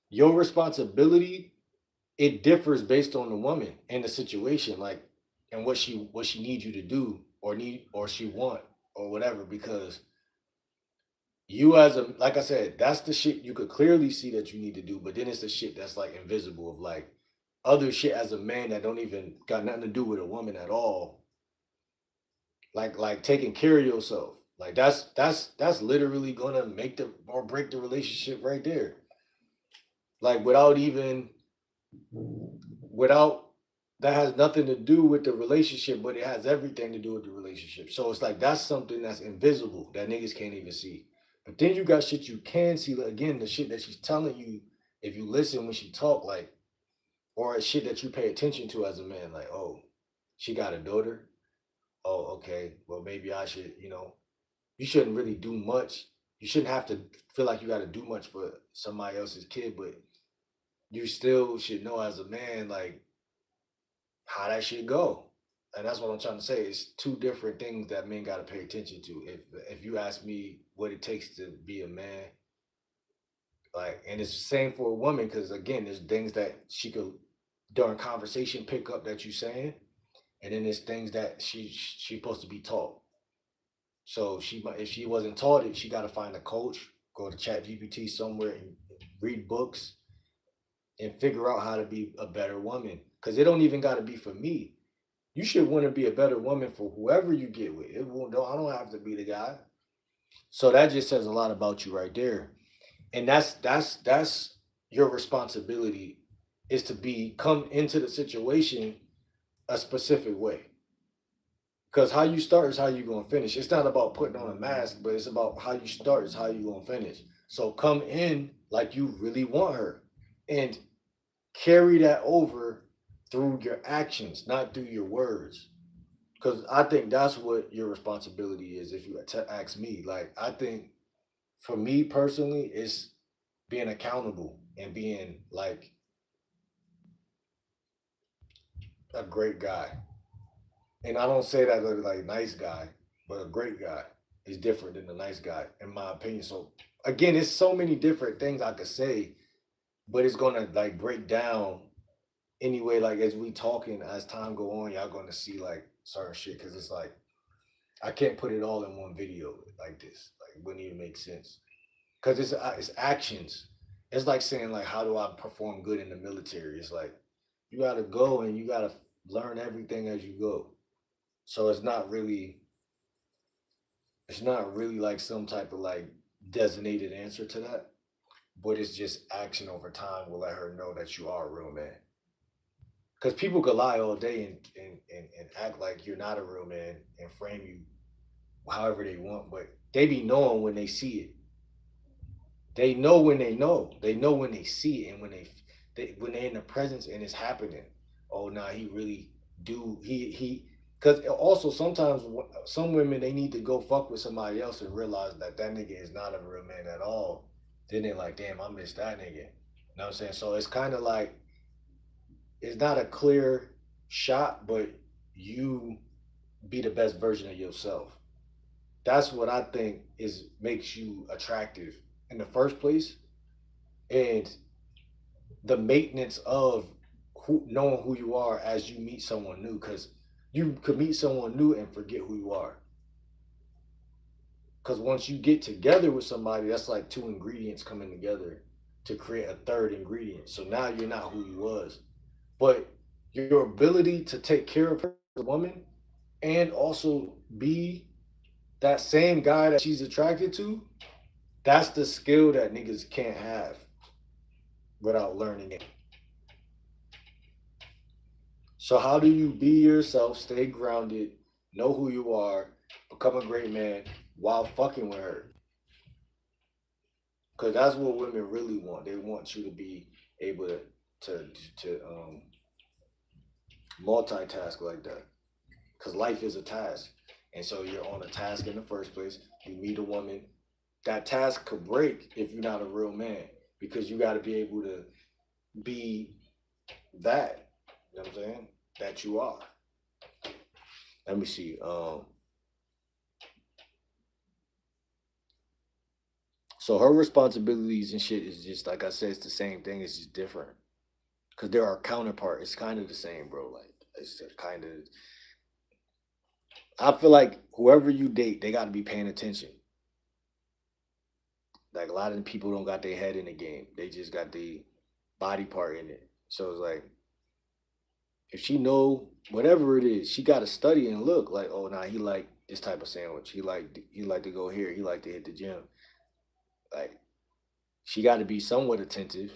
your responsibility, it differs based on the woman and the situation, like and what she needs you to do or need or she want or whatever. Because you as a like I said, that's the shit you could clearly see that you need to do, but then it's the shit that's like invisible of like other shit as a man that don't even got nothing to do with a woman at all. Like taking care of yourself. Like that's literally gonna make the or break the relationship right there. Like without that has nothing to do with the relationship, but it has everything to do with the relationship. So it's like that's something that's invisible that niggas can't even see. But then you got shit you can see. Like, again, the shit that she's telling you if you listen when she talk, like, or shit that you pay attention to as a man, like, oh, she got a daughter. Oh, okay. Well, maybe I should, you shouldn't really do much. You shouldn't have to feel like you got to do much for somebody else's kid, but you still should know as a man, like, how that shit go. And that's what I'm trying to say. It's two different things that men got to pay attention to. If you ask me what it takes to be a man, like, and it's the same for a woman because again, there's things that she could during conversation pick up that you saying, and then there's things that she's supposed to be taught. So if she wasn't taught it, she got to find a coach, go to Chat GPT somewhere and read books and figure out how to be a better woman. Because it don't even got to be for me. You should want to be a better woman for whoever you get with. It won't. I don't have to be the guy. So that just says a lot about you right there. And that's your responsibility is to be come into the situation a specific way. Because how you start is how you gonna finish. It's not about putting on a mask, but it's about how you start is how you gonna finish. So come in like you really want her, and carry that over through your actions, not through your words. Because I think that's what your responsibility is. If you ask me, like I think for me personally, it's being accountable and being like a great guy. And I don't say that as like nice guy, but a great guy is different than a nice guy, in my opinion. So again, it's so many different things I could say, but it's gonna like break down anyway. Like as we talking, as time go on, y'all gonna see like certain shit because it's like I can't put it all in one video like this. Like it wouldn't even make sense because it's actions. It's like saying like, how do I perform good in the military? It's like you gotta go and you gotta learn everything as you go. So it's not really like some type of like designated answer to that, but it's just action over time will let her know that you are a real man. Because people could lie all day and act like you're not a real man and frame you however they want, but they be knowing when they see it. They know when they know. They know when they see it and when when they're in the presence and it's happening. Oh, nah, he really do he because also sometimes some women they need to go fuck with somebody else and realize that that nigga is not a real man at all. Then they're like, damn, I miss that nigga. You know what I'm saying? So it's kind of like it's not a clear shot, but you be the best version of yourself. That's what I think is makes you attractive in the first place, and the maintenance of knowing who you are as you meet someone new, because you could meet someone new and forget who you are. Because once you get together with somebody, that's like two ingredients coming together to create a third ingredient. So now you're not who you was, but your ability to take care of her as a woman and also be that same guy that she's attracted to, that's the skill that niggas can't have without learning it. So how do you be yourself, stay grounded, know who you are, become a great man while fucking with her? Because that's what women really want. They want you to be able to multitask like that. Because life is a task, and so you're on a task in the first place. You meet a woman, that task could break if you're not a real man because you got to be able to be that. You know what I'm saying? That you are. Let me see. So her responsibilities and shit is just like I said, it's the same thing. It's just different because they're our counterpart. It's kind of the same, bro. Like it's kind of. I feel like whoever you date, they got to be paying attention. Like a lot of the people don't got their head in the game. They just got the body part in it. So it's like if she know whatever it is, she got to study and look like, oh, nah, he like this type of sandwich. He like to go here. He like to hit the gym. Like she got to be somewhat attentive.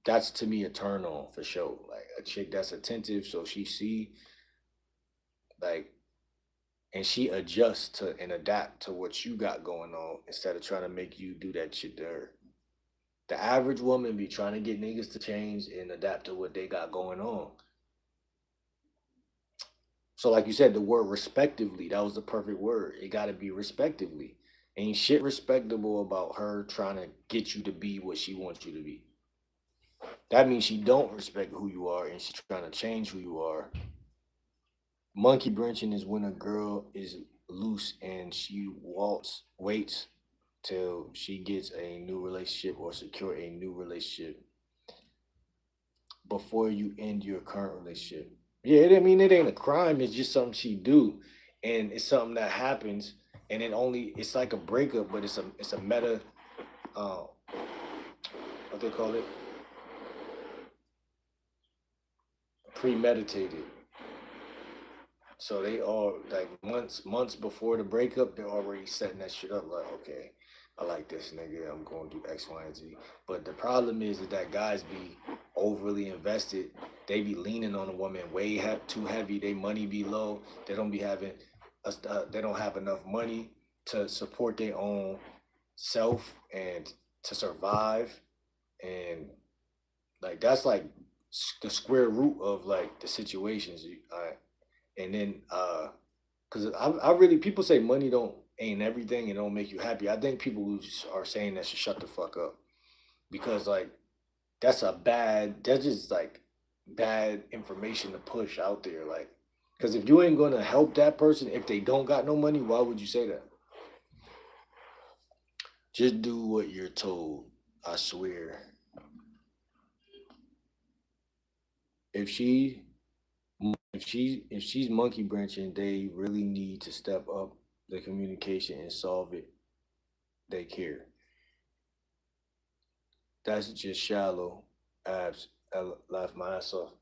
That's to me a turn on for sure. Like a chick that's attentive, so she see like and she adjusts to and adapt to what you got going on instead of trying to make you do that shit to her. The average woman be trying to get niggas to change and adapt to what they got going on. So, like you said, the word respectively, that was the perfect word. It got to be respectively. Ain't shit respectable about her trying to get you to be what she wants you to be. That means she don't respect who you are and she's trying to change who you are. Monkey branching is when a girl is loose and she waits till she gets a new relationship or secure a new relationship before you end your current relationship. Yeah, I mean it ain't a crime. It's just something she do, and it's something that happens, and it's like a breakup, but it's a meta, uh, what they call it, premeditated. So they all like months before the breakup, they're already setting that shit up. Like, okay, I like this nigga. I'm going to do X, Y, and Z. But the problem is that guys be overly invested. They be leaning on a woman way too heavy. They money be low. They don't be having, they don't have enough money to support their own self and to survive. And like that's like the square root of like the situations. And then because I really people say money don't ain't everything and don't make you happy. I think people who are saying that should shut the fuck up because like that's just like bad information to push out there. Like because if you ain't gonna help that person if they don't got no money, why would you say that? Just do what you're told. I swear. If she if she's monkey branching, they really need to step up the communication and solve it. They care. That's just shallow. Abs. I laughed my ass off.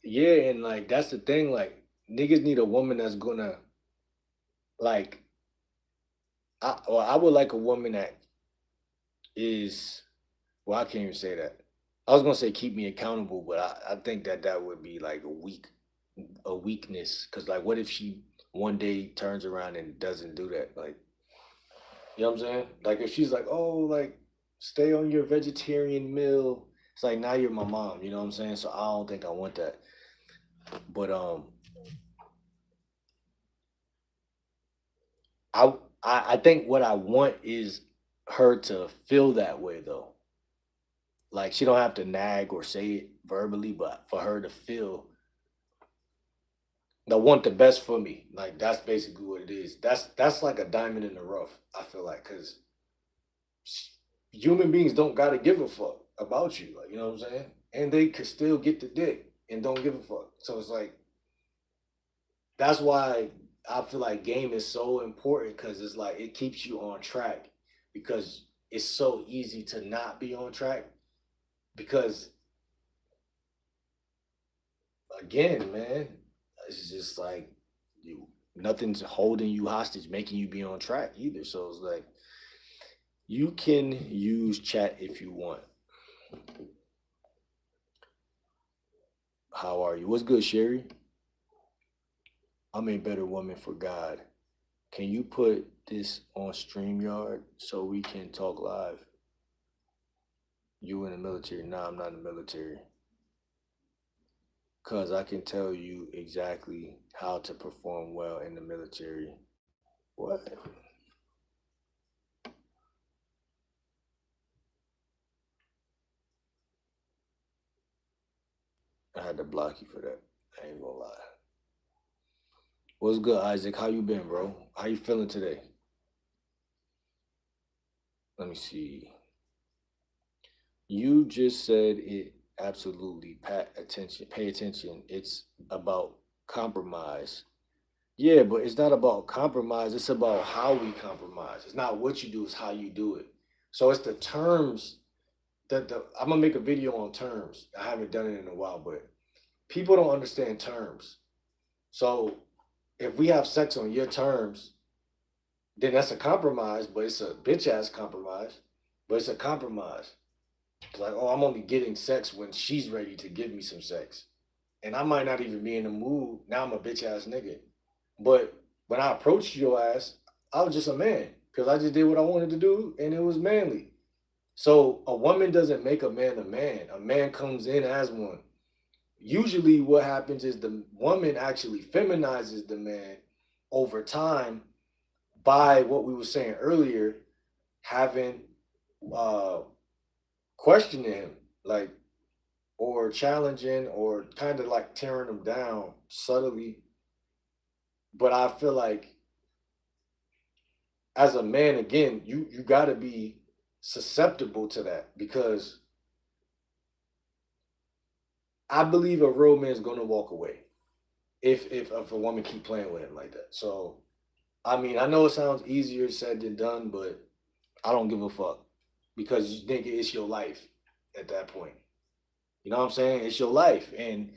Yeah, and like that's the thing. Like niggas need a woman that's gonna like. I would like a woman that is. Well, I can't even say that. I was gonna say keep me accountable, but I think that would be like a weakness. Cause like, what if she one day turns around and doesn't do that? Like, you know what I'm saying? Like if she's like, oh, like stay on your vegetarian meal. It's like now you're my mom. You know what I'm saying? So I don't think I want that. But I I think what I want is her to feel that way though. Like she don't have to nag or say it verbally, but for her to feel I want the best for me. Like that's basically what it is. That's like a diamond in the rough. I feel like because human beings don't gotta give a fuck about you. Like you know what I'm saying, and they could still get the dick and don't give a fuck. So it's like that's why I feel like game is so important because it's like it keeps you on track because it's so easy to not be on track because again, man, it's just like you nothing's holding you hostage, making you be on track either. So it's like you can use chat if you want. How are you? What's good, Sherry? I'm a better woman for God. Can you put this on StreamYard so we can talk live? You in the military? Nah, I'm not in the military. Cause I can tell you exactly how to perform well in the military. What? had to block you for that. I ain't gonna lie. What's good, Isaac? How you been, bro? How you feeling today? Let me see. You just said it absolutely. Pay attention. It's about compromise. Yeah, but it's not about compromise. It's about how we compromise. It's not what you do, it's how you do it. So it's the terms that I'm gonna make a video on terms. I haven't done it in a while, but people don't understand terms. So if we have sex on your terms, then that's a compromise, but it's a bitch ass compromise. But it's a compromise. It's like, oh, I'm only getting sex when she's ready to give me some sex. And I might not even be in the mood. Now I'm a bitch ass nigga. But when I approached your ass, I was just a man because I just did what I wanted to do and it was manly. So a woman doesn't make a man a man. A man comes in as one. Usually, what happens is the woman actually feminizes the man over time by what we were saying earlier, having uh questioning him, like or challenging or kind of like tearing him down subtly. But I feel like as a man, again, you got to be susceptible to that because I believe a real man's gonna walk away if a woman keep playing with him like that. So I mean, I know it sounds easier said than done, but I don't give a fuck because you think it's your life at that point. You know what I'm saying? It's your life, and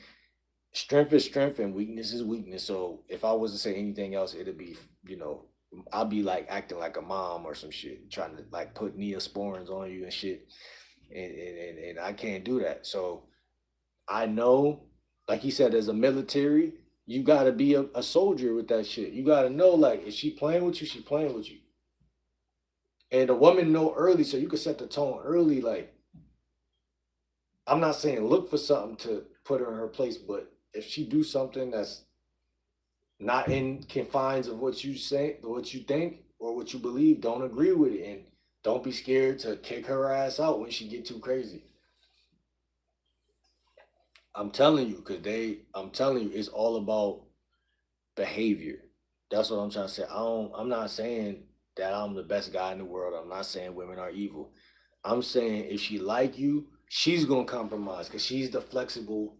strength is strength, and weakness is weakness. So if I was to say anything else, it'd be, you know, I'll be like acting like a mom or some shit, trying to like put neosporins on you and shit, and I can't do that. So I know, like he said, as a military, you gotta be a soldier with that shit. You gotta know, like, if she playing with you, she playing with you. And the woman know early, so you can set the tone early. Like, I'm not saying look for something to put her in her place, but if she do something that's not in confines of what you say, what you think, or what you believe, don't agree with it, and don't be scared to kick her ass out when she get too crazy. I'm telling you, I'm telling you, it's all about behavior. That's what I'm trying to say. I'm not saying that I'm the best guy in the world. I'm not saying women are evil. I'm saying if she like you, she's gonna compromise because she's the flexible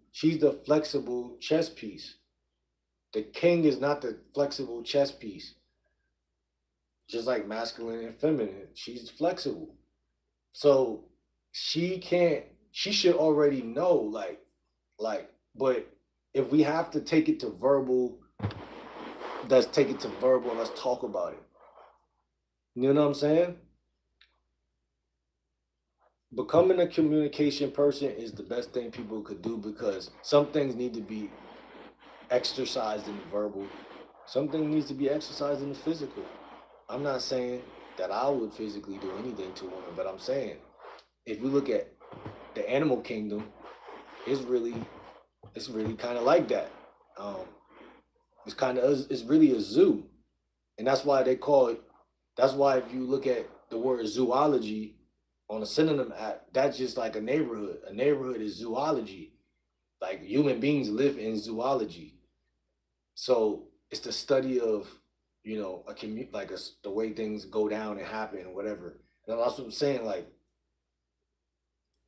chess piece. The king is not the flexible chess piece. Just like masculine and feminine. She's flexible. So she should already know, but if we have to take it to verbal, let's take it to verbal and let's talk about it. You know what I'm saying? Becoming a communication person is the best thing people could do because some things need to be exercised in the verbal, something needs to be exercised in the physical. I'm not saying that I would physically do anything to a woman, but I'm saying if we look at the animal kingdom, it's really it's really kind of like that. Um, it's really a zoo, and that's why they call it. That's why if you look at the word zoology on a synonym app, that's just like a neighborhood. A neighborhood is zoology. Like human beings live in zoology. So it's the study of, a like the way things go down and happen and whatever. And that's what I'm saying. Like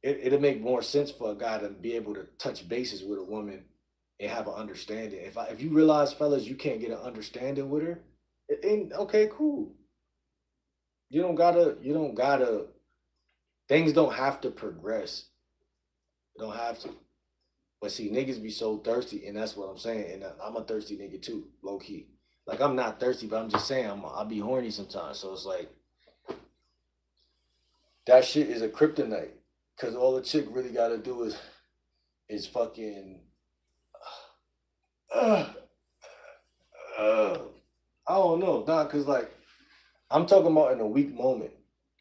it'll make more sense for a guy to be able to touch bases with a woman and have an understanding. If you realize, fellas, you can't get an understanding with her, it ain't okay. Cool. You don't gotta. Things don't have to progress. You don't have to. But see, niggas be so thirsty, and that's what I'm saying. And I'm a thirsty nigga too, low key. Like I'm not thirsty, but I'm just saying I'll be horny sometimes. So it's like that shit is a kryptonite. Cause all the chick really gotta do is fucking uh, uh, I don't know, nah, cause like I'm talking about in a weak moment.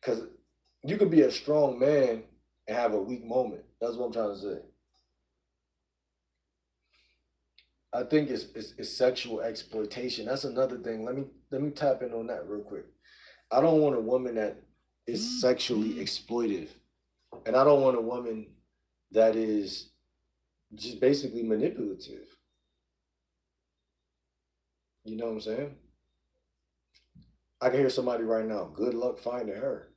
Cause you could be a strong man and have a weak moment. That's what I'm trying to say. I think it's sexual exploitation. That's another thing. Let me tap in on that real quick. I don't want a woman that is sexually exploitive, and I don't want a woman that is just basically manipulative. You know what I'm saying? I can hear somebody right now. Good luck finding her.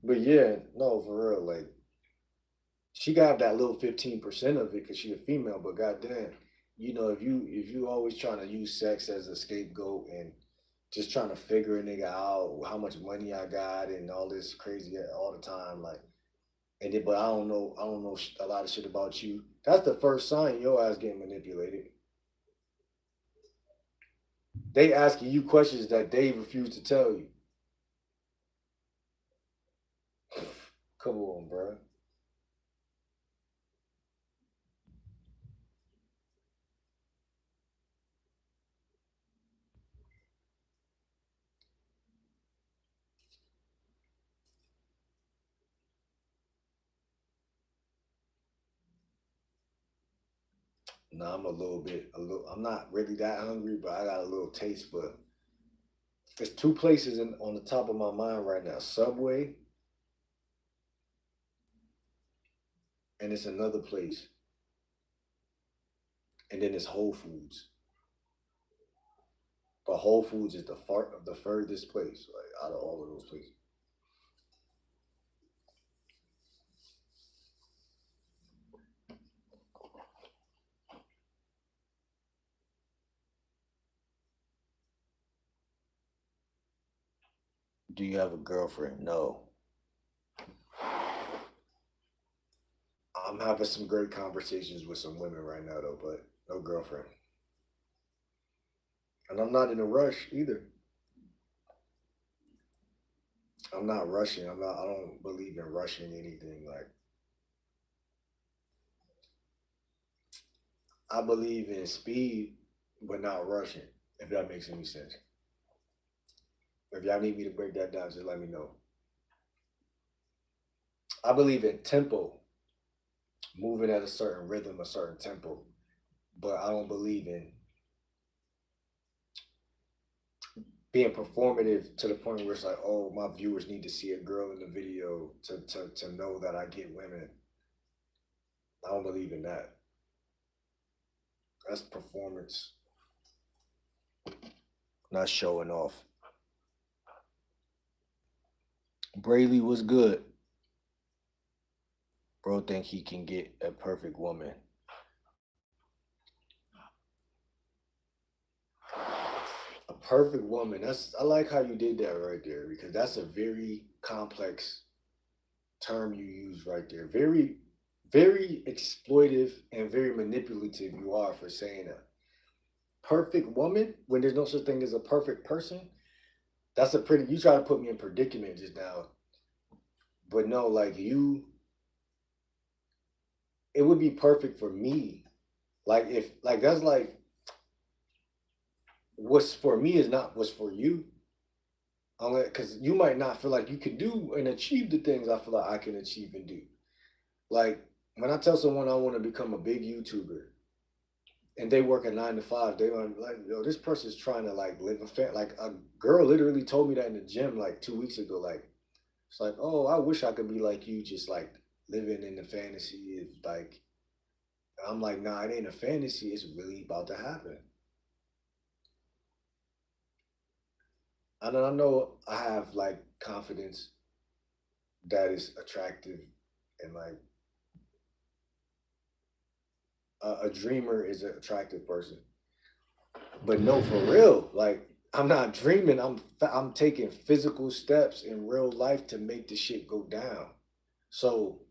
But yeah, no, for real. Like she got that little 15% of it because she a female. But goddamn, if you always trying to use sex as a scapegoat and just trying to figure a nigga out how much money I got and all this crazy all the time, like, and then but I don't know a lot of shit about you. That's the first sign your ass getting manipulated. They asking you questions that they refuse to tell you. Come on, bro. Nah, I'm a little bit, a little. I'm not really that hungry, but I got a little taste. But there's two places on the top of my mind right now: Subway, and it's another place, and then it's Whole Foods. But Whole Foods is the furthest place, like out of all of those places. Do you have a girlfriend? No. I'm having some great conversations with some women right now, though, but no girlfriend. And I'm not in a rush either. I'm not rushing. I don't believe in rushing anything. Like, I believe in speed, but not rushing, if that makes any sense. If y'all need me to break that down, just let me know. I believe in tempo, moving at a certain rhythm, a certain tempo, but I don't believe in being performative to the point where it's like, oh, my viewers need to see a girl in the video to know that I get women. I don't believe in that. That's performance, not showing off. Brayley was good. Bro think he can get a perfect woman. A perfect woman. I like how you did that right there because that's a very complex term you use right there. Very, very exploitive and very manipulative you are for saying a perfect woman when there's no such thing as a perfect person. That's a pretty. You try to put me in predicament just now, but no, like you, it would be perfect for me. Like if like that's like what's for me is not what's for you. Unless because you might not feel like you can do and achieve the things I feel like I can achieve and do. Like when I tell someone I want to become a big YouTuber and they work a 9 to 5, they are like, yo, this person's trying to like live a like a girl literally told me that in the gym like 2 weeks ago. Like it's like, oh, I wish I could be like you, just like living in the fantasy. Of like I'm like, nah, it ain't a fantasy. It's really about to happen. And I know I have like confidence that is attractive and like a dreamer is an attractive person. But no, for real, like I'm not dreaming. I'm taking physical steps in real life to make the shit go down. So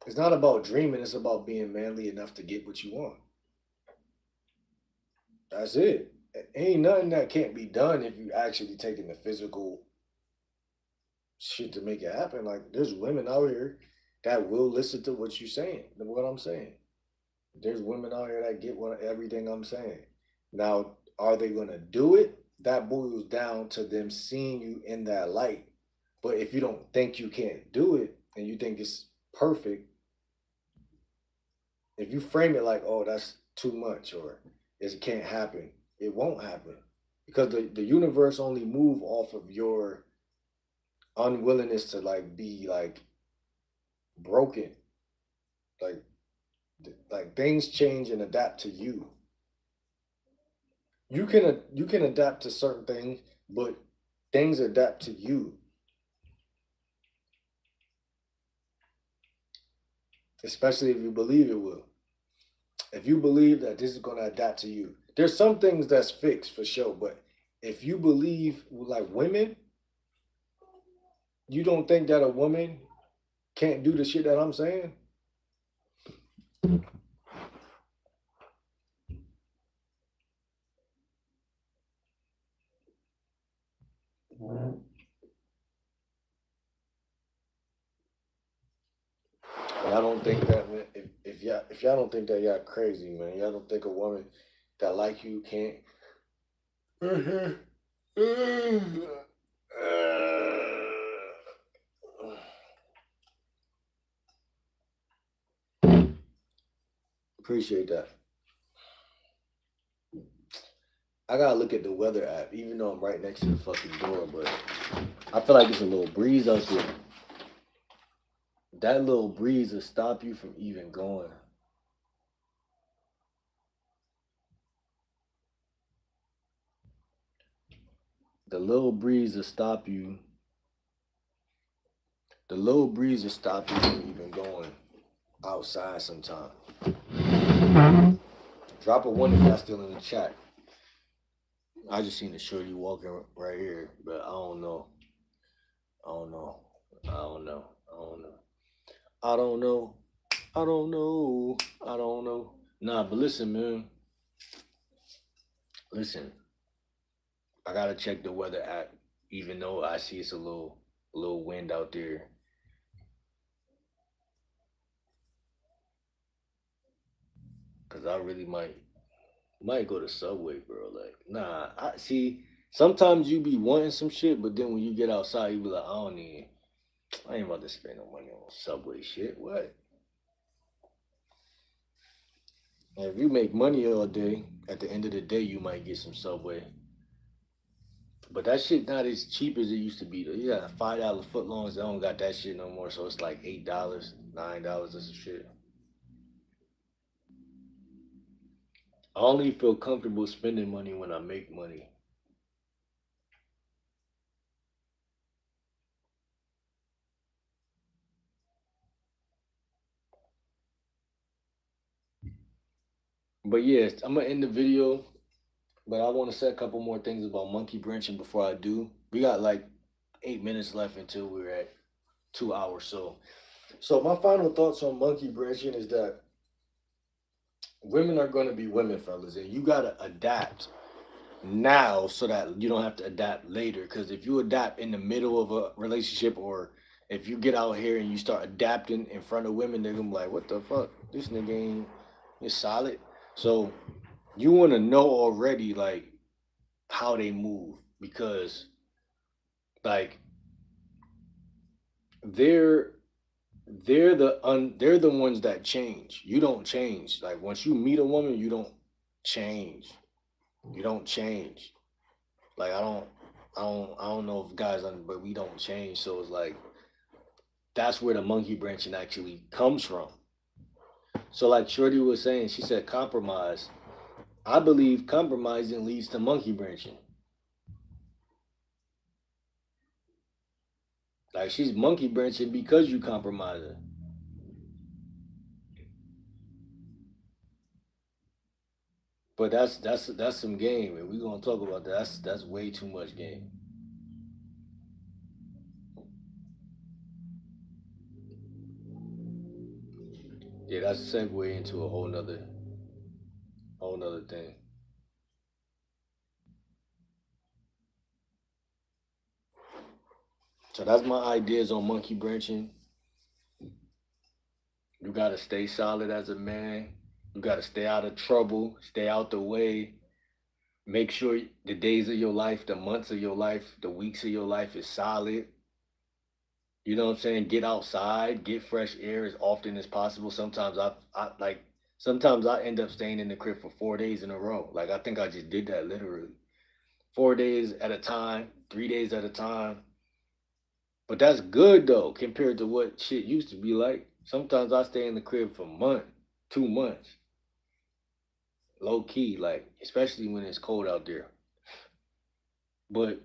it's not about dreaming. It's about being manly enough to get what you want. That's it. Ain't nothing that can't be done if you actually taking the physical shit to make it happen. Like there's women out here that will listen to what you're saying, what I'm saying. There's women out here that get what everything I'm saying. Now, are they gonna do it? That boils down to them seeing you in that light. But if you don't think you can't do it and you think it's perfect, if you frame it like, oh, that's too much or it can't happen, it won't happen. Because the universe only move off of your unwillingness to like be like broken. Like Like things change and adapt to you. You can adapt to certain things, but things adapt to you, especially if you believe it will. If you believe that this is gonna adapt to you, there's some things that's fixed for sure. But if you believe like women, you don't think that a woman can't do the shit that I'm saying? Y'all don't think that, man. If y'all don't think that, y'all crazy, man. Y'all don't think a woman that like you can't. Appreciate that. I gotta look at the weather app, even though I'm right next to the fucking door, but I feel like it's a little breeze out there. That little breeze will stop you from even going. The little breeze will stop you. The little breeze will stop you from even going outside sometime. Drop a one if y'all still in the chat. I just seen a shorty walking right here, but I don't know. I don't know. I don't know. I don't know. I don't know. I don't know. I don't know. Nah, but listen, man. Listen, I gotta check the weather app, even though I see it's a little wind out there. Cause I really might go to Subway, bro. Like, nah, I see. Sometimes you be wanting some shit, but then when you get outside, you be like, I ain't about to spend no money on Subway shit. What? And if you make money all day, at the end of the day, you might get some Subway. But that shit not as cheap as it used to be. Though. You got $5 footlongs. They don't got that shit no more. So it's like $8, $9 or some shit. I only feel comfortable spending money when I make money. But yes, I'm gonna end the video. But I want to say a couple more things about monkey branching before I do. We got like 8 minutes left until we're at 2 hours. So my final thoughts on monkey branching is that women are going to be women, fellas, and you gotta adapt now so that you don't have to adapt later. Because if you adapt in the middle of a relationship, or if you get out here and you start adapting in front of women, they're gonna be like, "What the fuck? This nigga ain't is solid." So you want to know already like how they move because like they're they're the ones that change. You don't change. Like once you meet a woman, you don't change. You don't change. Like I don't know if guys but we don't change. So it's like that's where the monkey branching actually comes from. So like Shorty was saying, she said compromise. I believe compromising leads to monkey branching. Like she's monkey branching because you compromising. But that's some game, and we gonna talk about that. That's way too much game. Yeah, that's a segue into a whole nother thing. So that's my ideas on monkey branching. You gotta stay solid as a man. You gotta stay out of trouble, stay out the way. Make sure the days of your life, the months of your life, the weeks of your life is solid. You know what I'm saying? Get outside, get fresh air as often as possible. Sometimes I end up staying in the crib for 4 days in a row. Like I think I just did that literally. 4 days at a time, 3 days at a time. But that's good though, compared to what shit used to be like. Sometimes I stay in the crib for months. 2 months, low key, like especially when it's cold out there. But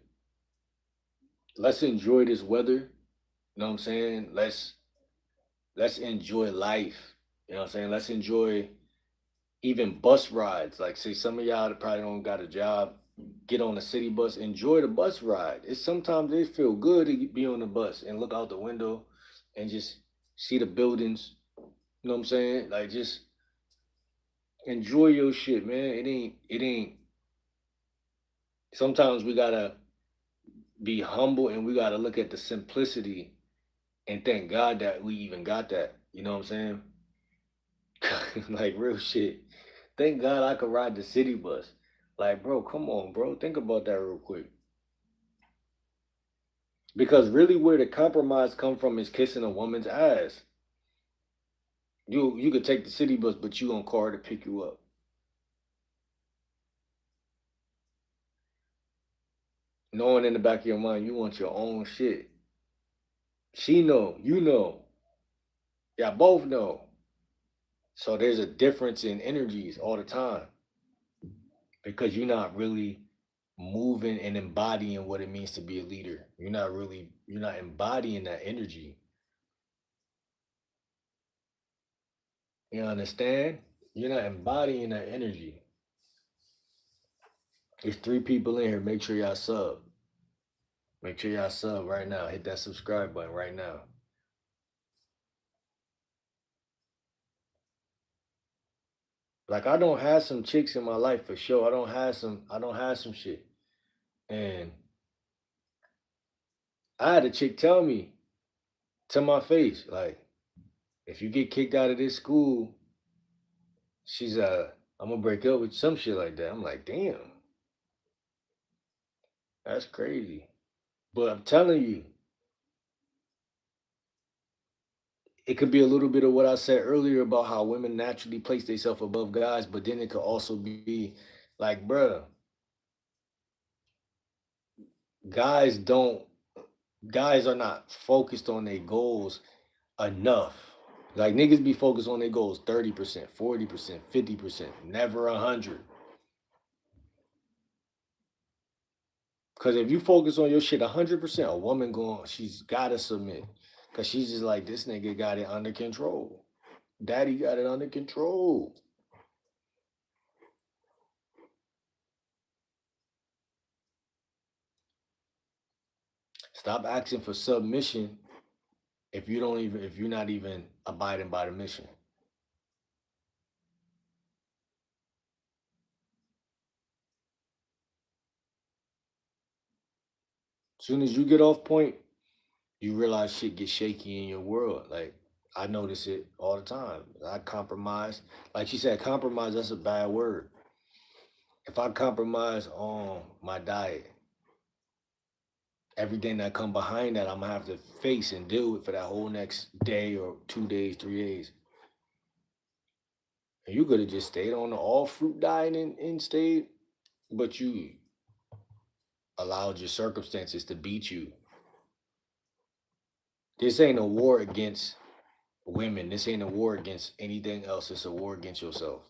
let's enjoy this weather. You know what I'm saying? Let's enjoy life. You know what I'm saying? Let's enjoy even bus rides. Like, say some of y'all that probably don't got a job, get on a city bus, enjoy the bus ride. It's sometimes they feel good to be on the bus and look out the window and just see the buildings. You know what I'm saying? Like, just enjoy your shit, man. It ain't. Sometimes we gotta be humble and we gotta look at the simplicity and thank God that we even got that. You know what I'm saying? Like real shit. Thank God I could ride the city bus. Like, bro, come on, bro. Think about that real quick. Because really where the compromise come from is kissing a woman's ass. You could take the city bus, but you on car to pick you up. Knowing in the back of your mind you want your own shit. She know, you know. Y'all both know. So there's a difference in energies all the time because you're not really moving and embodying what it means to be a leader. You're not embodying that energy. You understand? You're not embodying that energy. There's 3 people in here. Make sure y'all sub. Make sure y'all sub right now. Hit that subscribe button right now. Like I don't have some chicks in my life for sure. I don't have some shit. And I had a chick tell me to my face, like, if you get kicked out of this school, she's I'm gonna break up with some shit like that. I'm like, damn, that's crazy. But I'm telling you, it could be a little bit of what I said earlier about how women naturally place themselves above guys, but then it could also be like, bruh, guys don't guys are not focused on their goals enough. Like niggas be focused on their goals 30%, 40%, 50%, never 100. Cause if you focus on your shit 100%, a woman she's gotta submit. Cause she's just like, this nigga got it under control. Daddy got it under control. Stop asking for submission if you're not even abiding by the mission. As soon as you get off point, you realize shit gets shaky in your world. Like I notice it all the time. I compromise. Like she said, compromise, that's a bad word. If I compromise on my diet, everything that come behind that I'm gonna have to face and deal with for that whole next day or 2 days, 3 days. And you could have just stayed on the all fruit diet and stayed, but you allowed your circumstances to beat you. This ain't a war against women. This ain't a war against anything else. It's a war against yourself.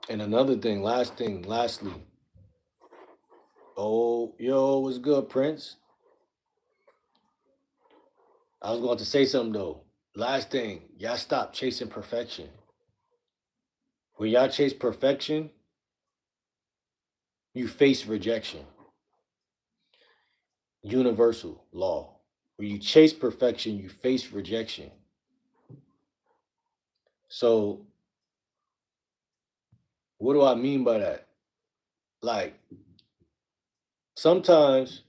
And another thing, lastly. Oh, yo, what's good, Prince? I was going to say something though. Last thing, y'all stop chasing perfection. When y'all chase perfection, you face rejection. Universal law. When you chase perfection, you face rejection. So, what do I mean by that? Like, sometimes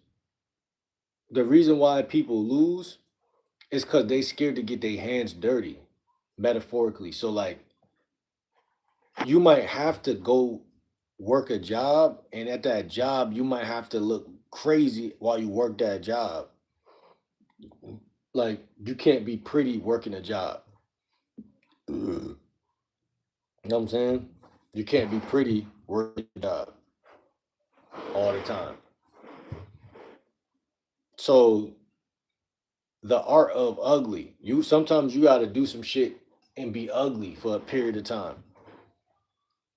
the reason why people lose is because they scared to get their hands dirty, metaphorically. So, like, you might have to go work a job, and at that job, you might have to look crazy while you work that job. Like, you can't be pretty working a job. You know what I'm saying? You can't be pretty working your job all the time. So the art of ugly. You sometimes you got to do some shit and be ugly for a period of time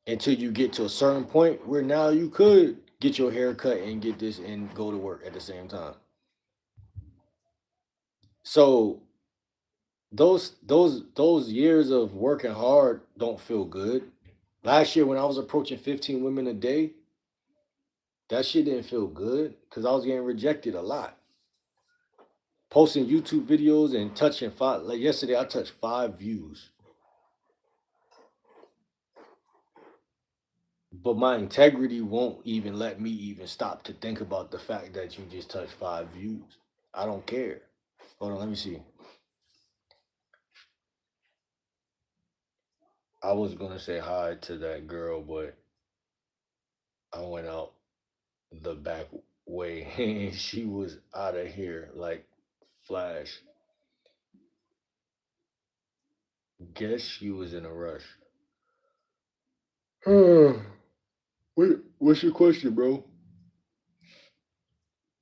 until you get to a certain point where now you could get your hair cut and get this and go to work at the same time. So those years of working hard don't feel good. Last year when I was approaching 15 women a day, that shit didn't feel good because I was getting rejected a lot. Posting YouTube videos and touching five, like yesterday I touched 5 views. But my integrity won't even let me even stop to think about the fact that you just touched 5 views. I don't care. Hold on, let me see. I was gonna say hi to that girl, but I went out the back way and she was out of here like flash. Guess she was in a rush. What's your question, bro?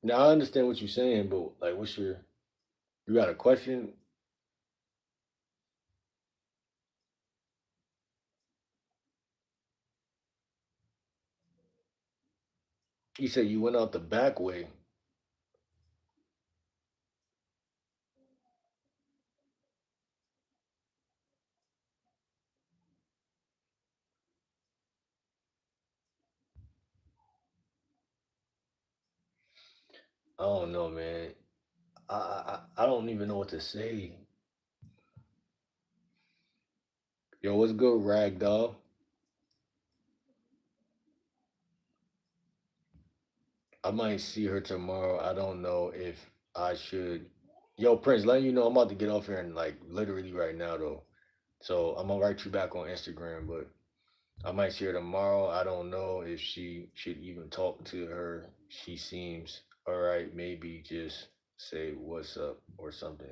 Now I understand what you're saying, but like, what's your? You got a question? You said you went out the back way. I don't know, man. I don't even know what to say. Yo, what's good, Ragdoll? I might see her tomorrow. I don't know if I should. Yo, Prince, letting you know I'm about to get off here and like literally right now though. So I'm gonna write you back on Instagram, but I might see her tomorrow. I don't know if she should even talk to her. She seems all right. Maybe just say what's up or something.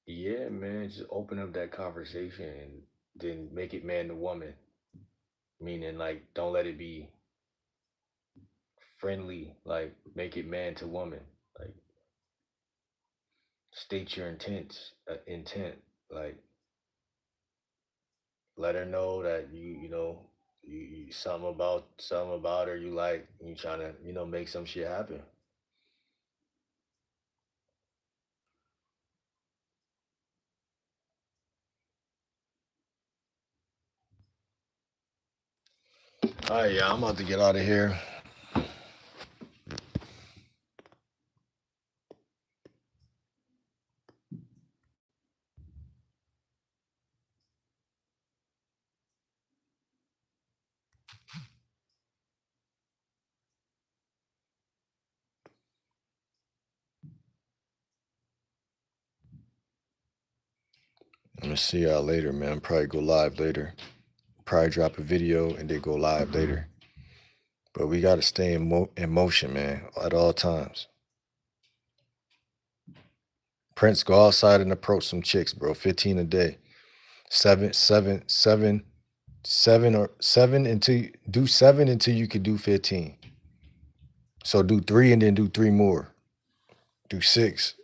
Yeah, man, just open up that conversation and then make it man to woman. Meaning like don't let it be friendly, like make it man to woman. Like state your intent. Like let her know that you something about her you like, you trying to make some shit happen. All right, yeah, I'm about to get out of here. I'm gonna see y'all later, man. Probably go live later. Probably drop a video and then go live later. But we gotta stay in motion, man, at all times. Prince, go outside and approach some chicks, bro. 15 a day. Seven, seven, seven, seven, or seven until do seven until you can do 15. So do three and then do three more. Do six.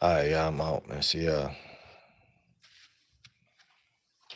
All right, yeah, I'm out, man. See ya.